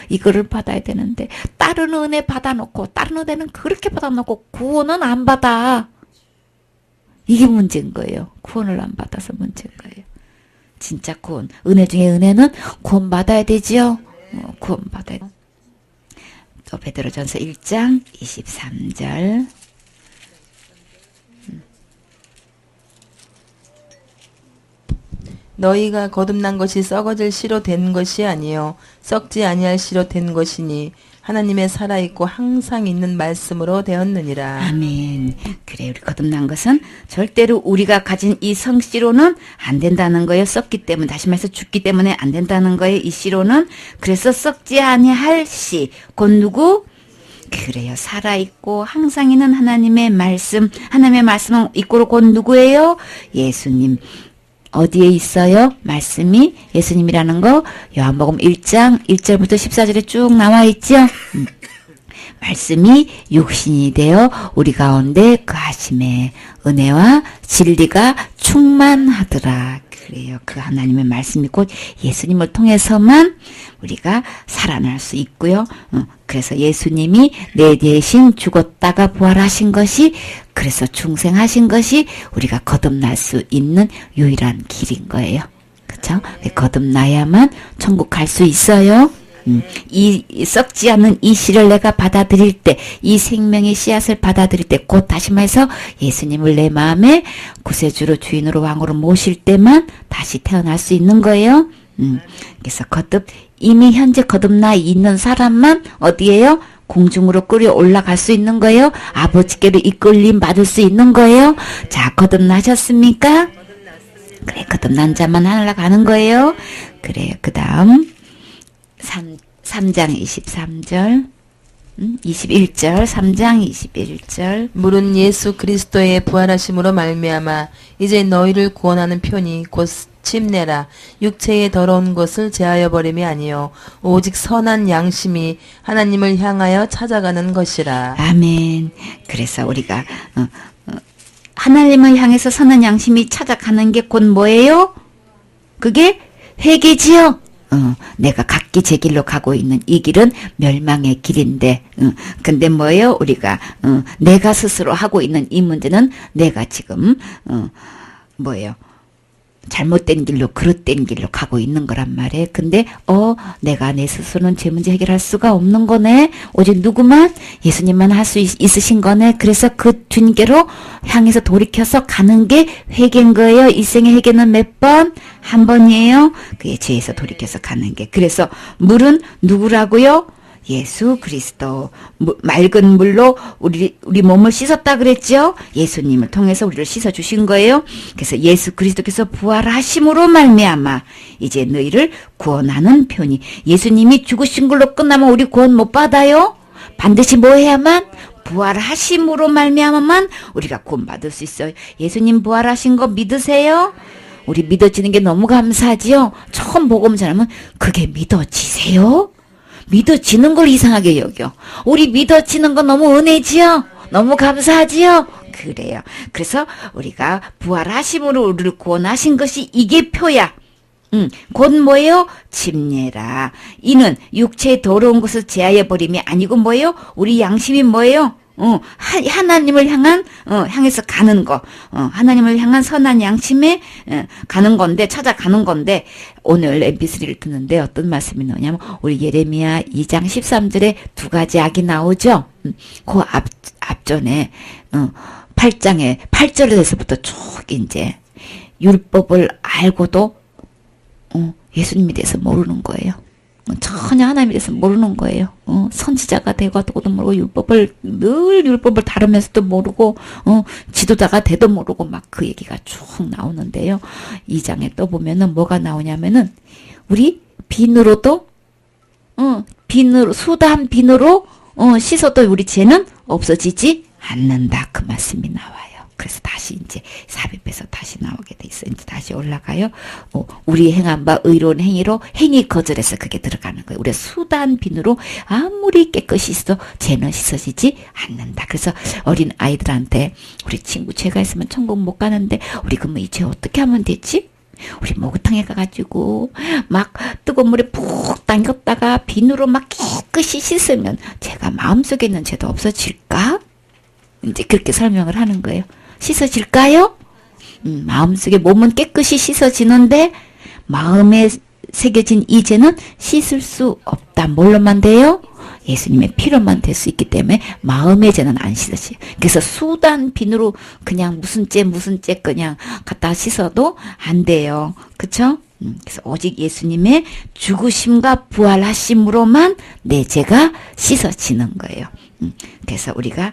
이거를 받아야 되는데 다른 은혜 받아놓고 다른 은혜는 그렇게 받아놓고 구원은 안 받아. 이게 문제인 거예요. 구원을 안 받아서 문제인 거예요. 진짜 구원, 은혜 중에 은혜는 구원 받아야 되지요. 구원 받아야 돼. 또 베드로전서 1장 23절. 너희가 거듭난 것이 썩어질 씨로 된 것이 아니요 썩지 아니할 씨로 된 것이니 하나님의 살아있고 항상 있는 말씀으로 되었느니라. 아멘. 그래, 우리 거듭난 것은 절대로 우리가 가진 이 성씨로는 안 된다는 거예요. 썩기 때문에, 다시 말해서 죽기 때문에 안 된다는 거예요. 이 씨로는. 그래서 썩지 아니할 씨. 곧 누구? 그래요. 살아있고 항상 있는 하나님의 말씀. 하나님의 말씀은 이꼬로 곧 누구예요? 예수님. 어디에 있어요? 말씀이 예수님이라는 거 요한복음 1장 1절부터 14절에 쭉 나와 있죠. 말씀이 육신이 되어 우리 가운데 그 하심에 은혜와 진리가 충만하더라. 그래요. 그 하나님의 말씀이 곧 예수님을 통해서만 우리가 살아날 수 있고요. 그래서 예수님이 내 대신 죽었다가 부활하신 것이 그래서 중생하신 것이 우리가 거듭날 수 있는 유일한 길인 거예요. 그렇죠? 거듭나야만 천국 갈 수 있어요. 이 썩지 않는 이 씨를 내가 받아들일 때, 이 생명의 씨앗을 받아들일 때, 곧 다시 말해서 예수님을 내 마음에 구세주로 주인으로 왕으로 모실 때만 다시 태어날 수 있는 거예요. 그래서 이미 현재 거듭나 있는 사람만 어디에요? 공중으로 끌어 올라갈 수 있는 거예요. 아버지께로 이끌림 받을 수 있는 거예요. 자, 거듭나셨습니까? 그래, 거듭난 자만 하늘로 가는 거예요. 그래요. 그 다음 3장 23절 21절 3장 21절 물은 예수 그리스도의 부활하심으로 말미암아 이제 너희를 구원하는 편이 곧 침례라 육체의 더러운 것을 제하여 버림이 아니요 오직 선한 양심이 하나님을 향하여 찾아가는 것이라. 아멘. 그래서 우리가 하나님을 향해서 선한 양심이 찾아가는 게 곧 뭐예요? 그게 회개지요. 내가 각기 제 길로 가고 있는 이 길은 멸망의 길인데, 근데 뭐예요? 우리가, 내가 스스로 하고 있는 이 문제는 내가 지금, 뭐예요? 잘못된 길로, 그릇된 길로 가고 있는 거란 말이에요. 근데, 내가 내 스스로는 제 문제 해결할 수가 없는 거네? 오직 누구만? 예수님만 할 수 있으신 거네? 그래서 그 주님께로 향해서 돌이켜서 가는 게 회개인 거예요. 일생의 회개는 몇 번? 한 번이에요. 그게 죄에서 돌이켜서 가는 게. 그래서 물은 누구라고요? 예수 그리스도. 맑은 물로 우리 몸을 씻었다 그랬죠? 예수님을 통해서 우리를 씻어 주신 거예요. 그래서 예수 그리스도께서 부활하심으로 말미암아 이제 너희를 구원하는 편이. 예수님이 죽으신 걸로 끝나면 우리 구원 못 받아요. 반드시 뭐 해야만? 부활하심으로 말미암아만 우리가 구원받을 수 있어요. 예수님 부활하신 거 믿으세요? 우리 믿어지는 게 너무 감사하지요. 처음 복음 전하면 그게 믿어지세요? 믿어지는 걸 이상하게 여겨. 우리 믿어지는 거 너무 은혜지요? 너무 감사하지요? 그래요. 그래서 우리가 부활하심으로 우리를 구원하신 것이 이게 표야. 곧 뭐예요? 침례라. 이는 육체의 더러운 것을 제하여 버림이 아니고 뭐예요? 우리 양심이 뭐예요? 하나님을 향해서 가는 거. 하나님을 향한 선한 양심에 가는 건데, 찾아가는 건데, 오늘 MP3를 듣는데 어떤 말씀이 나오냐면, 우리 예레미야 2장 13절에 두 가지 악이 나오죠? 그 앞전에, 8장에, 8절에서부터 쭉 이제, 율법을 알고도, 예수님에 대해서 모르는 거예요. 전혀 하나님에 대해서 모르는 거예요. 선지자가 되고도 모르고 늘 율법을 다루면서도 모르고 지도자가 돼도 모르고 막 그 얘기가 쭉 나오는데요. 이 장에 또 보면은 뭐가 나오냐면은 우리 비누로도 수다한 비누로 씻어도 우리 죄는 없어지지 않는다. 그 말씀이 나와요. 그래서 다시 이제 삽입해서 다시 나오게 돼 있어요. 이제 다시 올라가요. 우리 행한 바 의로운 행위로 행위 거절해서 그게 들어가는 거예요. 우리가 수단 비누로 아무리 깨끗이 씻어도 죄는 씻어지지 않는다. 그래서 어린 아이들한테 우리 친구 죄가 있으면 천국 못 가는데 우리 그러면 이 죄 어떻게 하면 되지? 우리 목욕탕에 가가지고 막 뜨거운 물에 푹 담겼다가 비누로 막 깨끗이 씻으면 죄가 마음속에 있는 죄도 없어질까? 이제 그렇게 설명을 하는 거예요. 씻어질까요? 마음속에 몸은 깨끗이 씻어지는데 마음에 새겨진 이 죄는 씻을 수 없다. 뭘로만 돼요? 예수님의 피로만 될 수 있기 때문에 마음의 죄는 안 씻어져요. 그래서 수단 비누로 그냥 무슨 죄 그냥 갖다 씻어도 안 돼요. 그쵸? 그래서 오직 예수님의 죽으심과 부활하심으로만 내 죄가 씻어지는 거예요. 그래서 우리가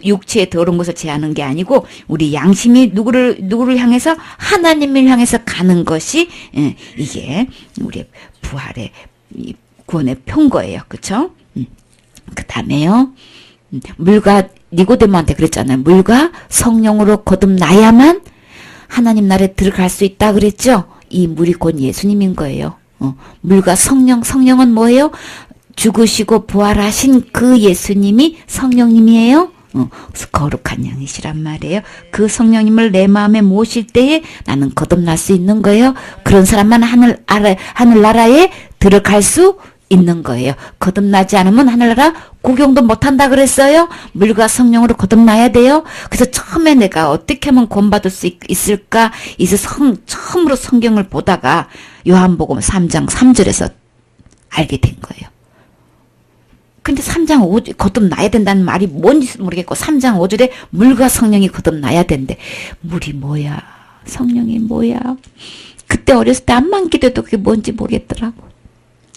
육체의 더러운 것을 제하는 게 아니고 우리 양심이 누구를 향해서 하나님을 향해서 가는 것이 이게 우리 부활의 구원의 표인 거예요. 그렇죠? 그 다음에요. 물과 니고데모한테 그랬잖아요. 물과 성령으로 거듭나야만 하나님 나라에 들어갈 수 있다 그랬죠? 이 물이 곧 예수님인 거예요. 물과 성령은 뭐예요? 죽으시고 부활하신 그 예수님이 성령님이에요. 거룩한 양이시란 말이에요. 그 성령님을 내 마음에 모실 때에 나는 거듭날 수 있는 거예요. 그런 사람만 하늘나라에 들어갈 수 있는 거예요. 거듭나지 않으면 하늘나라 구경도 못한다 그랬어요. 물과 성령으로 거듭나야 돼요. 그래서 처음에 내가 어떻게 하면 구원받을 수 있을까? 이제 처음으로 성경을 보다가 요한복음 3장 3절에서 알게 된 거예요. 근데 3장 5절 거듭나야 된다는 말이 뭔지 모르겠고 3장 5절에 물과 성령이 거듭나야 된대. 물이 뭐야? 성령이 뭐야? 그때 어렸을 때 암만 기도해도 그게 뭔지 모르겠더라고.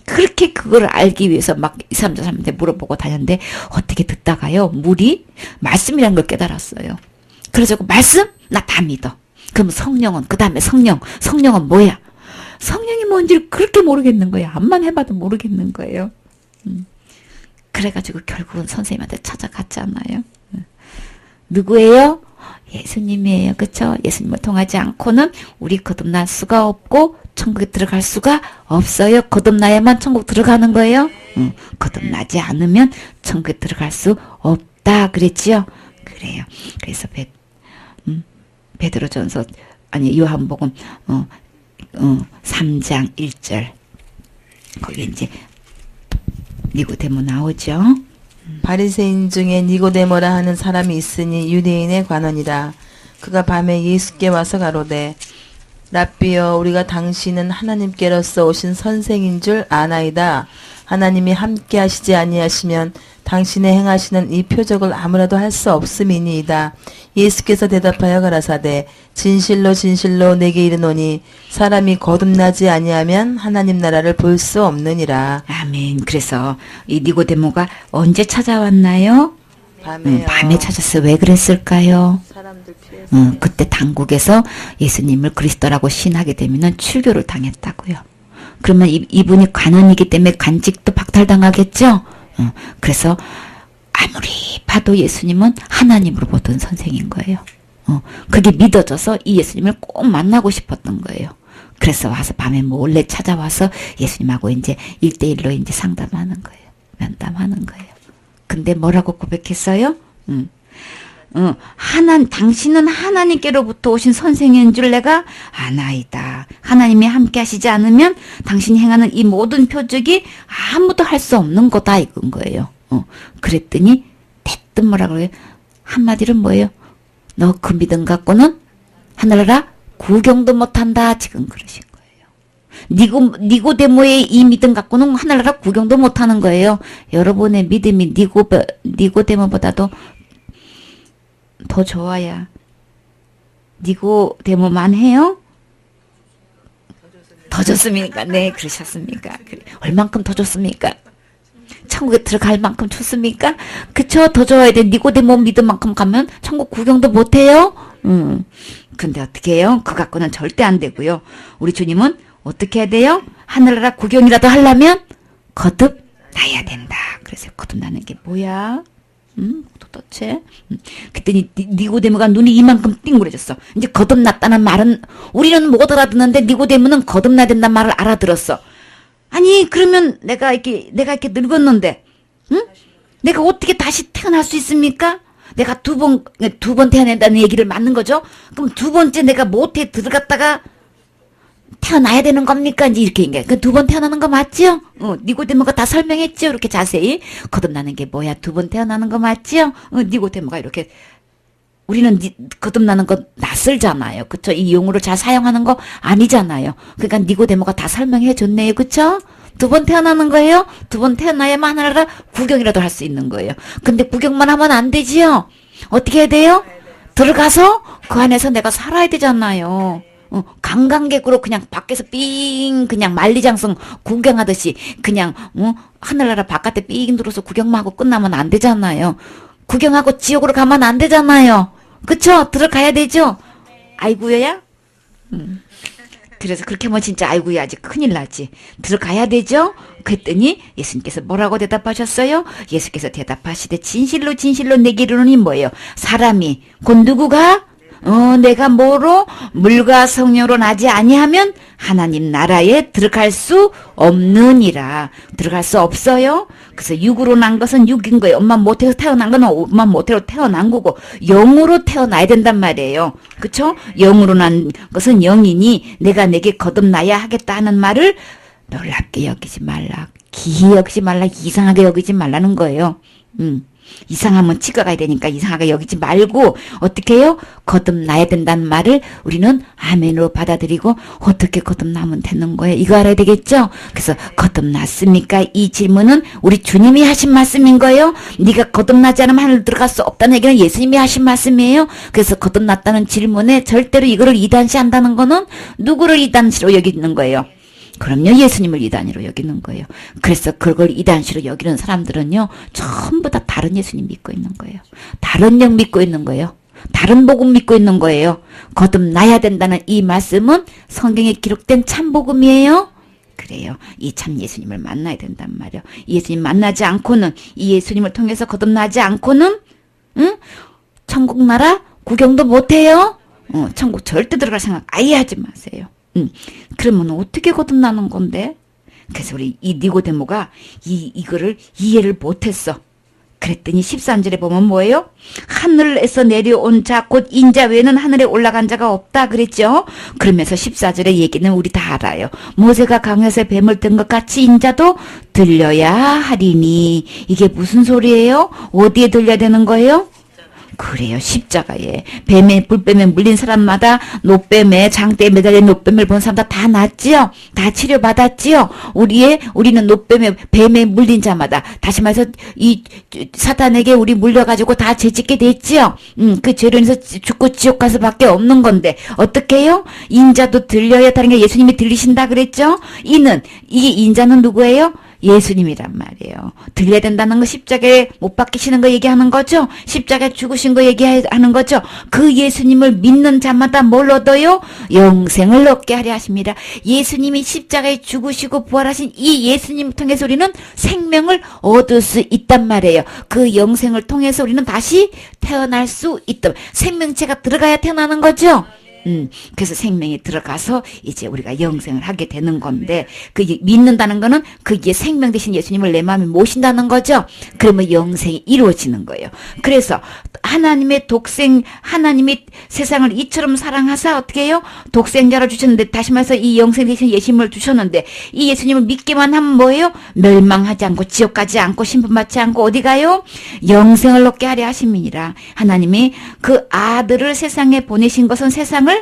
그렇게 그걸 알기 위해서 막 2, 3절 사람한테 물어보고 다녔는데 어떻게 듣다가요. 물이 말씀이라는 걸 깨달았어요. 그래서 말씀? 나 다 믿어. 그럼 성령은 그 다음에 성령은 뭐야? 성령이 뭔지를 그렇게 모르겠는 거예요. 암만 해봐도 모르겠는 거예요. 그래가지고 결국은 선생님한테 찾아갔잖아요. 누구예요? 예수님이에요. 그쵸? 예수님을 통하지 않고는 우리 거듭날 수가 없고 천국에 들어갈 수가 없어요. 거듭나야만 천국 들어가는 거예요. 거듭나지 않으면 천국에 들어갈 수 없다 그랬지요. 그래요. 그래서 베드로전서 요한복음 3장 1절 거기 이제 니고데모 나오죠. 바리새인 중에 니고데모라 하는 사람이 있으니 유대인의 관원이라. 그가 밤에 예수께 와서 가로되 랍비여 우리가 당신은 하나님께로서 오신 선생인 줄 아나이다. 하나님이 함께 하시지 아니하시면 당신의 행하시는 이 표적을 아무라도 할 수 없음이니이다. 예수께서 대답하여 가라사대 진실로 진실로 내게 이르노니 사람이 거듭나지 아니하면 하나님 나라를 볼 수 없느니라. 아멘. 그래서 이 니고데모가 언제 찾아왔나요? 밤에요. 밤에 찾았어요. 왜 그랬을까요? 사람들 피해서. 그때 당국에서 예수님을 그리스도라고 신하게 되면은 출교를 당했다고요. 그러면 이분이 관원이기 때문에 관직도 박탈당하겠죠? 그래서 아무리 봐도 예수님은 하나님으로 보던 선생인 거예요. 그게 믿어져서 이 예수님을 꼭 만나고 싶었던 거예요. 그래서 와서 밤에 몰래 찾아와서 예수님하고 이제 1대1로 이제 상담하는 거예요. 면담하는 거예요. 근데 뭐라고 고백했어요? 당신은 하나님께로부터 오신 선생인 줄 내가 아나이다. 하나님이 함께 하시지 않으면 당신이 행하는 이 모든 표적이 아무도 할 수 없는 거다 이건 거예요. 그랬더니 대뜸 뭐라고 그래요? 한마디로 뭐예요? 너 그 믿음 갖고는 하늘나라 구경도 못한다. 지금 그러신 거예요. 니고데모의 이 믿음 갖고는 하늘나라 구경도 못하는 거예요. 여러분의 믿음이 니고데모보다도 더 좋아야 니고데모만 해요? 더 좋습니까? 네, 그러셨습니까? 얼만큼 더 좋습니까? 천국에 들어갈 만큼 좋습니까? 그쵸? 더 좋아야 돼. 니고데모 믿음만큼 가면 천국 구경도 못해요? 근데 어떻게 해요? 그 갖고는 절대 안 되고요. 우리 주님은 어떻게 해야 돼요? 하늘나라 구경이라도 하려면 거듭나야 된다. 그래서 거듭나는 게 뭐야? 도대체? 그랬더니 니고데모가 눈이 이만큼 띵그래졌어. 이제 거듭났다는 말은 우리는 못 알아듣는데 니고데모는 거듭나야 된다는 말을 알아들었어. 아니 그러면 내가 이렇게 늙었는데, 응? 내가 어떻게 다시 태어날 수 있습니까? 내가 두 번 태어난다는 얘기를 맞는 거죠? 그럼 두 번째 내가 모태에 들어갔다가 태어나야 되는 겁니까? 이제 이렇게 그 두 번 태어나는 거 맞지요? 니고데모가 다 설명했죠? 이렇게 자세히. 거듭나는 게 뭐야? 두 번 태어나는 거 맞지요? 니고데모가 이렇게. 우리는 거듭나는 거 낯설잖아요. 그쵸? 이 용어를 잘 사용하는 거 아니잖아요. 그러니까 니고데모가 다 설명해 줬네요. 그쵸? 두 번 태어나는 거예요? 두 번 태어나야만 하나라 구경이라도 할 수 있는 거예요. 근데 구경만 하면 안 되지요? 어떻게 해야 돼요? 들어가서 그 안에서 내가 살아야 되잖아요. 관광객으로 그냥 밖에서 삥 그냥 만리장성 구경하듯이 그냥 하늘나라 바깥에 삥 들어서 구경만 하고 끝나면 안 되잖아요. 구경하고 지옥으로 가면 안 되잖아요. 그쵸? 들어가야 되죠? 아이고야? 그래서 그렇게 하면 진짜 아이고야 아직 큰일 나지. 들어가야 되죠? 그랬더니 예수님께서 뭐라고 대답하셨어요? 예수께서 대답하시되 진실로 진실로 내게 이르노니 뭐예요? 사람이 곧 누구가? 내가 뭐로? 물과 성령으로 나지 아니하면 하나님 나라에 들어갈 수 없느니라. 들어갈 수 없어요? 그래서 육으로 난 것은 육인 거예요. 엄마 모태에서 태어난 건 엄마 모태로 태어난 거고 영으로 태어나야 된단 말이에요. 그쵸? 영으로 난 것은 영이니 내가 내게 거듭나야 하겠다 하는 말을 놀랍게 여기지 말라. 기이 여기지 말라. 이상하게 여기지 말라는 거예요. 이상하면 치과 가야 되니까 이상하게 여기지 말고 어떻게 해요? 거듭나야 된다는 말을 우리는 아멘으로 받아들이고 어떻게 거듭나면 되는 거예요? 이거 알아야 되겠죠? 그래서 거듭났습니까? 이 질문은 우리 주님이 하신 말씀인 거예요. 네가 거듭나지 않으면 하늘 들어갈 수 없다는 얘기는 예수님이 하신 말씀이에요. 그래서 거듭났다는 질문에 절대로 이거를 이단시한다는 거는 누구를 이단시로 여기는 거예요? 그럼요, 예수님을 이단시로 여기는 거예요. 그래서 그걸 이단시로 여기는 사람들은요, 전부 다 다른 예수님 믿고 있는 거예요. 다른 영 믿고 있는 거예요. 다른 복음 믿고 있는 거예요. 거듭나야 된다는 이 말씀은 성경에 기록된 참 복음이에요. 그래요. 이 참 예수님을 만나야 된단 말이에요. 이 예수님 만나지 않고는, 이 예수님을 통해서 거듭나지 않고는, 천국 나라 구경도 못해요. 천국 절대 들어갈 생각 아예 하지 마세요. 그러면 어떻게 거듭나는 건데? 그래서 우리 이 니고데모가 이거를 이해를 못했어. 그랬더니 13절에 보면 뭐예요? 하늘에서 내려온 자 곧 인자 외에는 하늘에 올라간 자가 없다 그랬죠? 그러면서 14절의 얘기는 우리 다 알아요. 모세가 강에서 뱀을 든 것 같이 인자도 들려야 하리니. 이게 무슨 소리예요? 어디에 들려야 되는 거예요? 그래요. 십자가에 뱀에 불뱀에 물린 사람마다 노뱀에 장대에 매달린 노뱀을 본 사람들 다 낫지요. 다 치료받았지요. 우리는 노뱀에 뱀에 물린 자마다 다시 말해서 이 사탄에게 우리 물려가지고 다 죄짓게 됐지요. 그 죄로 인해서 죽고 지옥 가서 밖에 없는 건데 어떻게 해요? 인자도 들려야 다른 게 예수님이 들리신다 그랬죠. 이 인자는 누구예요? 예수님이란 말이에요. 들려야 된다는 거 십자가에 못 박히시는 거 얘기하는 거죠. 십자가에 죽으신 거 얘기하는 거죠. 그 예수님을 믿는 자마다 뭘 얻어요? 영생을 얻게 하려 하십니다. 예수님이 십자가에 죽으시고 부활하신 이 예수님을 통해서 우리는 생명을 얻을 수 있단 말이에요. 그 영생을 통해서 우리는 다시 태어날 수 있다. 생명체가 들어가야 태어나는 거죠. 그래서 생명이 들어가서 이제 우리가 영생을 하게 되는 건데, 믿는다는 거는 그게 생명 되신 예수님을 내 마음에 모신다는 거죠. 그러면 영생이 이루어지는 거예요. 그래서 하나님이 세상을 이처럼 사랑하사 어떻게 해요? 독생자를 주셨는데, 다시 말해서 이 영생 되신 예수님을 주셨는데, 이 예수님을 믿기만 하면 뭐예요? 멸망하지 않고 지옥 가지 않고 심판받지 않고 어디 가요? 영생을 얻게 하려 하심이니라. 하나님이 그 아들을 세상에 보내신 것은 세상을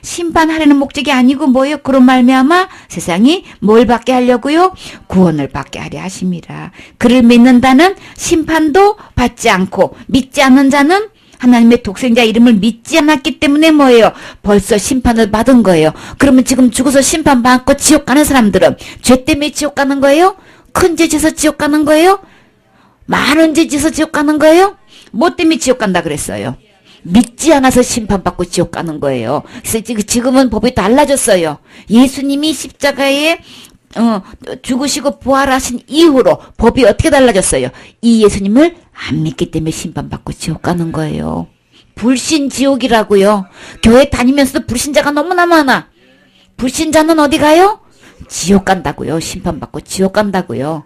심판하려는 목적이 아니고 뭐예요? 그런 말미암아 세상이 뭘 받게 하려고요? 구원을 받게 하려 하심이라. 그를 믿는다는 심판도 받지 않고 믿지 않는 자는 하나님의 독생자 이름을 믿지 않았기 때문에 뭐예요? 벌써 심판을 받은 거예요. 그러면 지금 죽어서 심판받고 지옥 가는 사람들은 죄 때문에 지옥 가는 거예요? 큰 죄 지어서 지옥 가는 거예요? 많은 죄 지어서 지옥 가는 거예요? 뭐 때문에 지옥 간다 그랬어요? 믿지 않아서 심판받고 지옥 가는 거예요. 그래서 지금은 법이 달라졌어요. 예수님이 십자가에 죽으시고 부활하신 이후로 법이 어떻게 달라졌어요? 이 예수님을 안 믿기 때문에 심판받고 지옥 가는 거예요. 불신지옥이라고요. 교회 다니면서도 불신자가 너무나 많아. 불신자는 어디 가요? 지옥 간다고요. 심판받고 지옥 간다고요.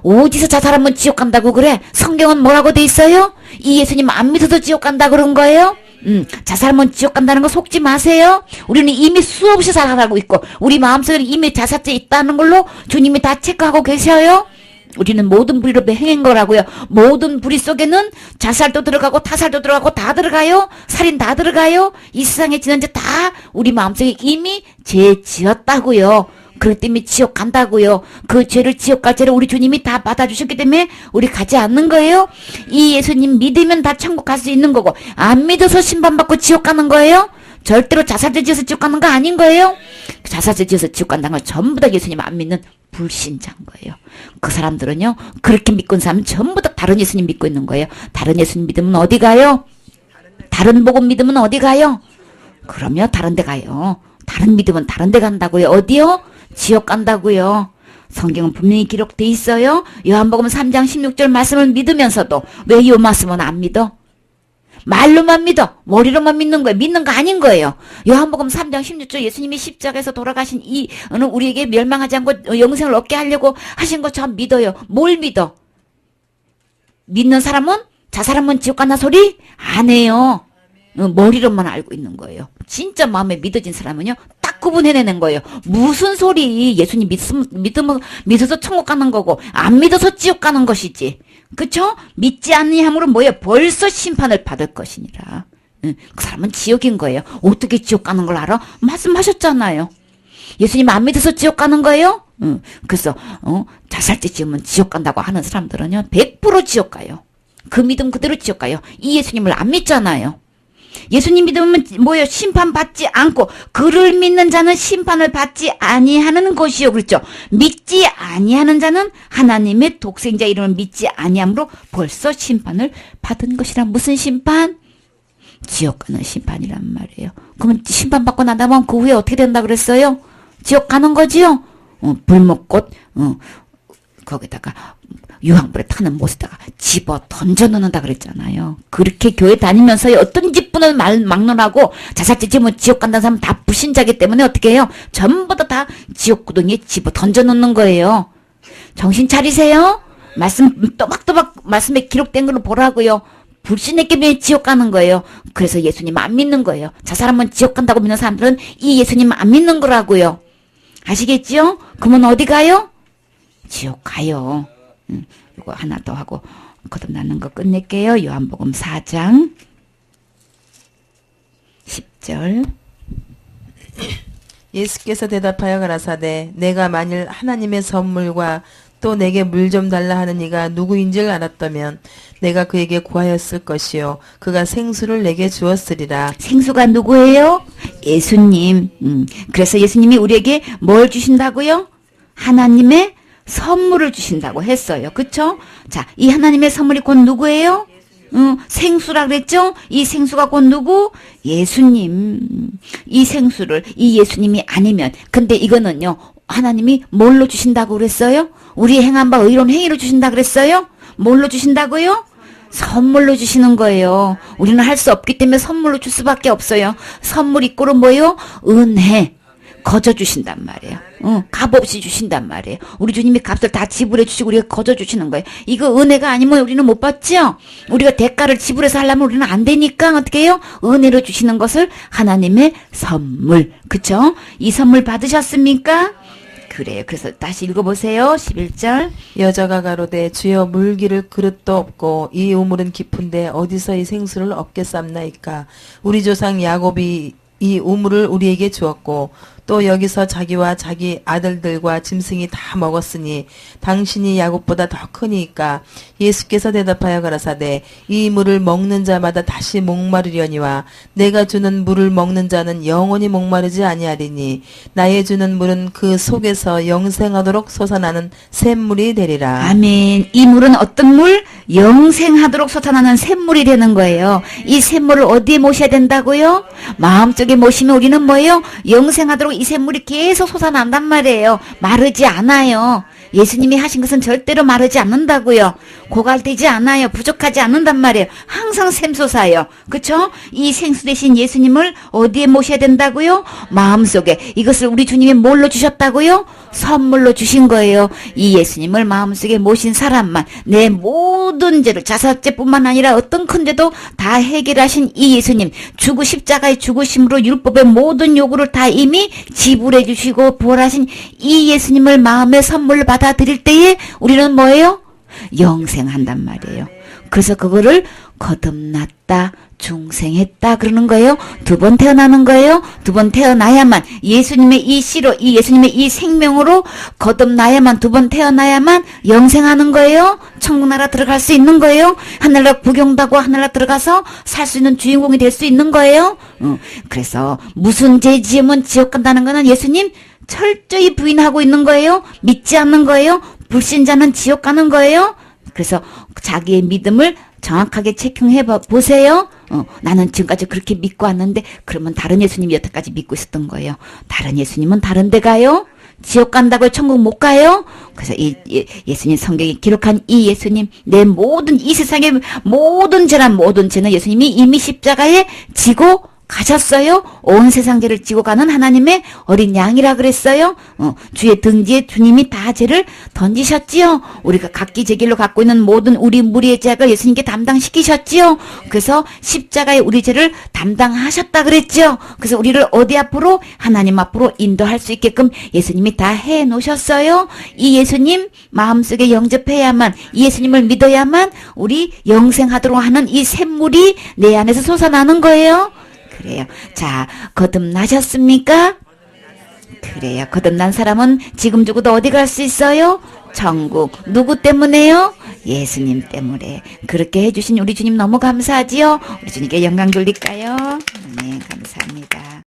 어디서 자살하면 지옥 간다고 그래? 성경은 뭐라고 돼 있어요? 이 예수님 안 믿어도 지옥 간다 그런 거예요? 자살하면 지옥 간다는 거 속지 마세요. 우리는 이미 수없이 자살하고 있고 우리 마음속에 이미 자살죄 있다는 걸로 주님이 다 체크하고 계셔요. 우리는 모든 불의로 행한 거라고요. 모든 불의 속에는 자살도 들어가고 타살도 들어가고 다 들어가요. 살인 다 들어가요. 이 세상에 지는 죄 다 우리 마음속에 이미 죄 지었다고요. 그렇기 때문에 지옥 간다고요. 그 죄를 지옥 갈 죄를 우리 주님이 다 받아주셨기 때문에 우리 가지 않는 거예요. 이 예수님 믿으면 다 천국 갈 수 있는 거고 안 믿어서 심판받고 지옥 가는 거예요. 절대로 자살죄 지어서 지옥 가는 거 아닌 거예요. 자살죄 지어서 지옥 간다는 건 전부 다 예수님 안 믿는 불신자인 거예요. 그 사람들은요 그렇게 믿고 있는 사람은 전부 다 다른 예수님 믿고 있는 거예요. 다른 예수님 믿으면 어디 가요? 다른 복음 믿으면 어디 가요? 그럼요 다른 데 가요. 다른 믿으면 다른 데 간다고요. 어디요? 지옥 간다고요. 성경은 분명히 기록돼 있어요. 요한복음 3장 16절 말씀을 믿으면서도 왜 이 말씀은 안 믿어? 말로만 믿어. 머리로만 믿는 거예요. 믿는 거 아닌 거예요. 요한복음 3장 16절 예수님이 십자가에서 돌아가신 우리에게 멸망하지 않고 영생을 얻게 하려고 하신 것처럼 믿어요. 뭘 믿어? 믿는 사람은 자살하면 지옥 간다 소리 안 해요. 머리로만 알고 있는 거예요. 진짜 마음에 믿어진 사람은요 딱 구분해내는 거예요. 무슨 소리? 예수님 믿어서 천국 가는 거고 안 믿어서 지옥 가는 것이지. 그쵸? 믿지 아니함으로 뭐예요? 벌써 심판을 받을 것이니라. 그 사람은 지옥인 거예요. 어떻게 지옥 가는 걸 알아? 말씀하셨잖아요. 예수님 안 믿어서 지옥 가는 거예요? 그래서 자살죄 지으면 지옥 간다고 하는 사람들은요 100% 지옥 가요. 그 믿음 그대로 지옥 가요. 이 예수님을 안 믿잖아요. 예수님 믿으면 뭐예요? 심판받지 않고 그를 믿는 자는 심판을 받지 아니하는 것이요. 그렇죠? 믿지 아니하는 자는 하나님의 독생자 이름을 믿지 아니함으로 벌써 심판을 받은 것이라. 무슨 심판? 지옥 가는 심판이란 말이에요. 그러면 심판받고 나다면 그 후에 어떻게 된다 그랬어요? 지옥 가는 거지요? 불목꽃 거기다가 유황불에 타는 못에다가 집어 던져놓는다 그랬잖아요. 그렇게 교회 다니면서 어떤 집분을 막론하고 자살죄 지으면 지옥 간다는 사람은 다 불신자기 때문에 어떻게 해요? 전부 다 지옥 구덩이에 집어 던져놓는 거예요. 정신 차리세요. 말씀 또박또박 말씀에 기록된 걸로 보라고요. 불신했기 지옥 가는 거예요. 그래서 예수님 안 믿는 거예요. 자살하면 지옥 간다고 믿는 사람들은 이 예수님 안 믿는 거라고요. 아시겠지요? 그러면 어디 가요? 지옥 가요. 이거 하나 더 하고 거듭나는 거 끝낼게요. 요한복음 4장 10절. 예수께서 대답하여 가라사대 내가 만일 하나님의 선물과 또 내게 물 좀 달라 하는 이가 누구인 줄 알았다면 내가 그에게 구하였을 것이요 그가 생수를 내게 주었으리라. 생수가 누구예요? 예수님. 그래서 예수님이 우리에게 뭘 주신다고요? 하나님의 선물을 주신다고 했어요. 그쵸? 자, 이 하나님의 선물이 곧 누구예요? 생수라 그랬죠? 이 생수가 곧 누구? 예수님. 이 생수를 이 예수님이 아니면, 근데 이거는요, 하나님이 뭘로 주신다고 그랬어요? 우리 행한 바 의로운 행위로 주신다 그랬어요? 뭘로 주신다고요? 선물로 주시는 거예요. 우리는 할 수 없기 때문에 선물로 줄 수밖에 없어요. 선물 이꼬는 뭐예요? 은혜. 거저 주신단 말이에요. 값없이 주신단 말이에요. 우리 주님이 값을 다 지불해 주시고 우리가 거저 주시는 거예요. 이거 은혜가 아니면 우리는 못 받죠? 우리가 대가를 지불해서 하려면 우리는 안 되니까 어떻게 해요? 은혜로 주시는 것을 하나님의 선물. 그쵸? 이 선물 받으셨습니까? 그래요. 그래서 다시 읽어보세요. 11절. 여자가 가로되 주여 물기를 그릇도 없고 이 우물은 깊은데 어디서 이 생수를 얻겠삼나이까. 우리 조상 야곱이 이 우물을 우리에게 주었고 또 여기서 자기와 자기 아들들과 짐승이 다 먹었으니 당신이 야곱보다 더 크니까. 예수께서 대답하여 가라사대 이 물을 먹는 자마다 다시 목마르려니와 내가 주는 물을 먹는 자는 영원히 목마르지 아니하리니 나의 주는 물은 그 속에서 영생하도록 솟아나는 샘물이 되리라. 아멘. 이 물은 어떤 물? 영생하도록 솟아나는 샘물이 되는 거예요. 이 샘물을 어디에 모셔야 된다고요? 마음속에 모시면 우리는 뭐예요? 영생하도록 이 샘물이 계속 솟아난단 말이에요. 마르지 않아요. 예수님이 하신 것은 절대로 마르지 않는다고요. 고갈되지 않아요. 부족하지 않는단 말이에요. 항상 샘솟아요. 그쵸? 이 생수 대신 예수님을 어디에 모셔야 된다고요? 마음속에. 이것을 우리 주님이 뭘로 주셨다고요? 선물로 주신 거예요. 이 예수님을 마음속에 모신 사람만 내 모든 죄를 자살죄뿐만 아니라 어떤 큰 죄도 다 해결하신 이 예수님, 십자가의 죽으심으로 율법의 모든 요구를 다 이미 지불해 주시고 부활하신 이 예수님을 마음의 선물로 받아들일 때에 우리는 뭐예요? 영생한단 말이에요. 그래서 그거를 거듭났다, 중생했다 그러는 거예요. 두 번 태어나는 거예요. 두 번 태어나야만 예수님의 이 씨로, 이 예수님의 이 생명으로 거듭나야만, 두 번 태어나야만 영생하는 거예요. 천국나라 들어갈 수 있는 거예요. 하늘나라 부경다고 하늘나라 들어가서 살 수 있는 주인공이 될 수 있는 거예요. 그래서 무슨 죄 지으면 지옥 간다는 거는 예수님 철저히 부인하고 있는 거예요. 믿지 않는 거예요. 불신자는 지옥 가는 거예요. 그래서 자기의 믿음을 정확하게 체크해 보세요. 나는 지금까지 그렇게 믿고 왔는데 그러면 다른 예수님이 여태까지 믿고 있었던 거예요. 다른 예수님은 다른 데 가요? 지옥 간다고요? 천국 못 가요? 그래서 예수님 성경에 기록한 이 예수님, 내 모든 이 세상의 모든 죄란 모든 죄는 예수님이 이미 십자가에 지고 가셨어요. 온 세상 죄를 지고 가는 하나님의 어린 양이라 그랬어요. 주의 등지에 주님이 다 죄를 던지셨지요. 우리가 각기 제 길로 갖고 있는 모든 우리 무리의 죄악을 예수님께 담당시키셨지요. 그래서 십자가에 우리 죄를 담당하셨다 그랬죠. 그래서 우리를 어디 앞으로? 하나님 앞으로 인도할 수 있게끔 예수님이 다 해놓으셨어요. 이 예수님 마음속에 영접해야만, 이 예수님을 믿어야만 우리 영생하도록 하는 이 샘물이 내 안에서 솟아나는 거예요. 그래요. 자, 거듭나셨습니까? 그래요. 거듭난 사람은 지금 죽어도 어디 갈 수 있어요? 천국. 누구 때문에요? 예수님 때문에. 그렇게 해주신 우리 주님 너무 감사하지요? 우리 주님께 영광 돌릴까요? 네, 감사합니다.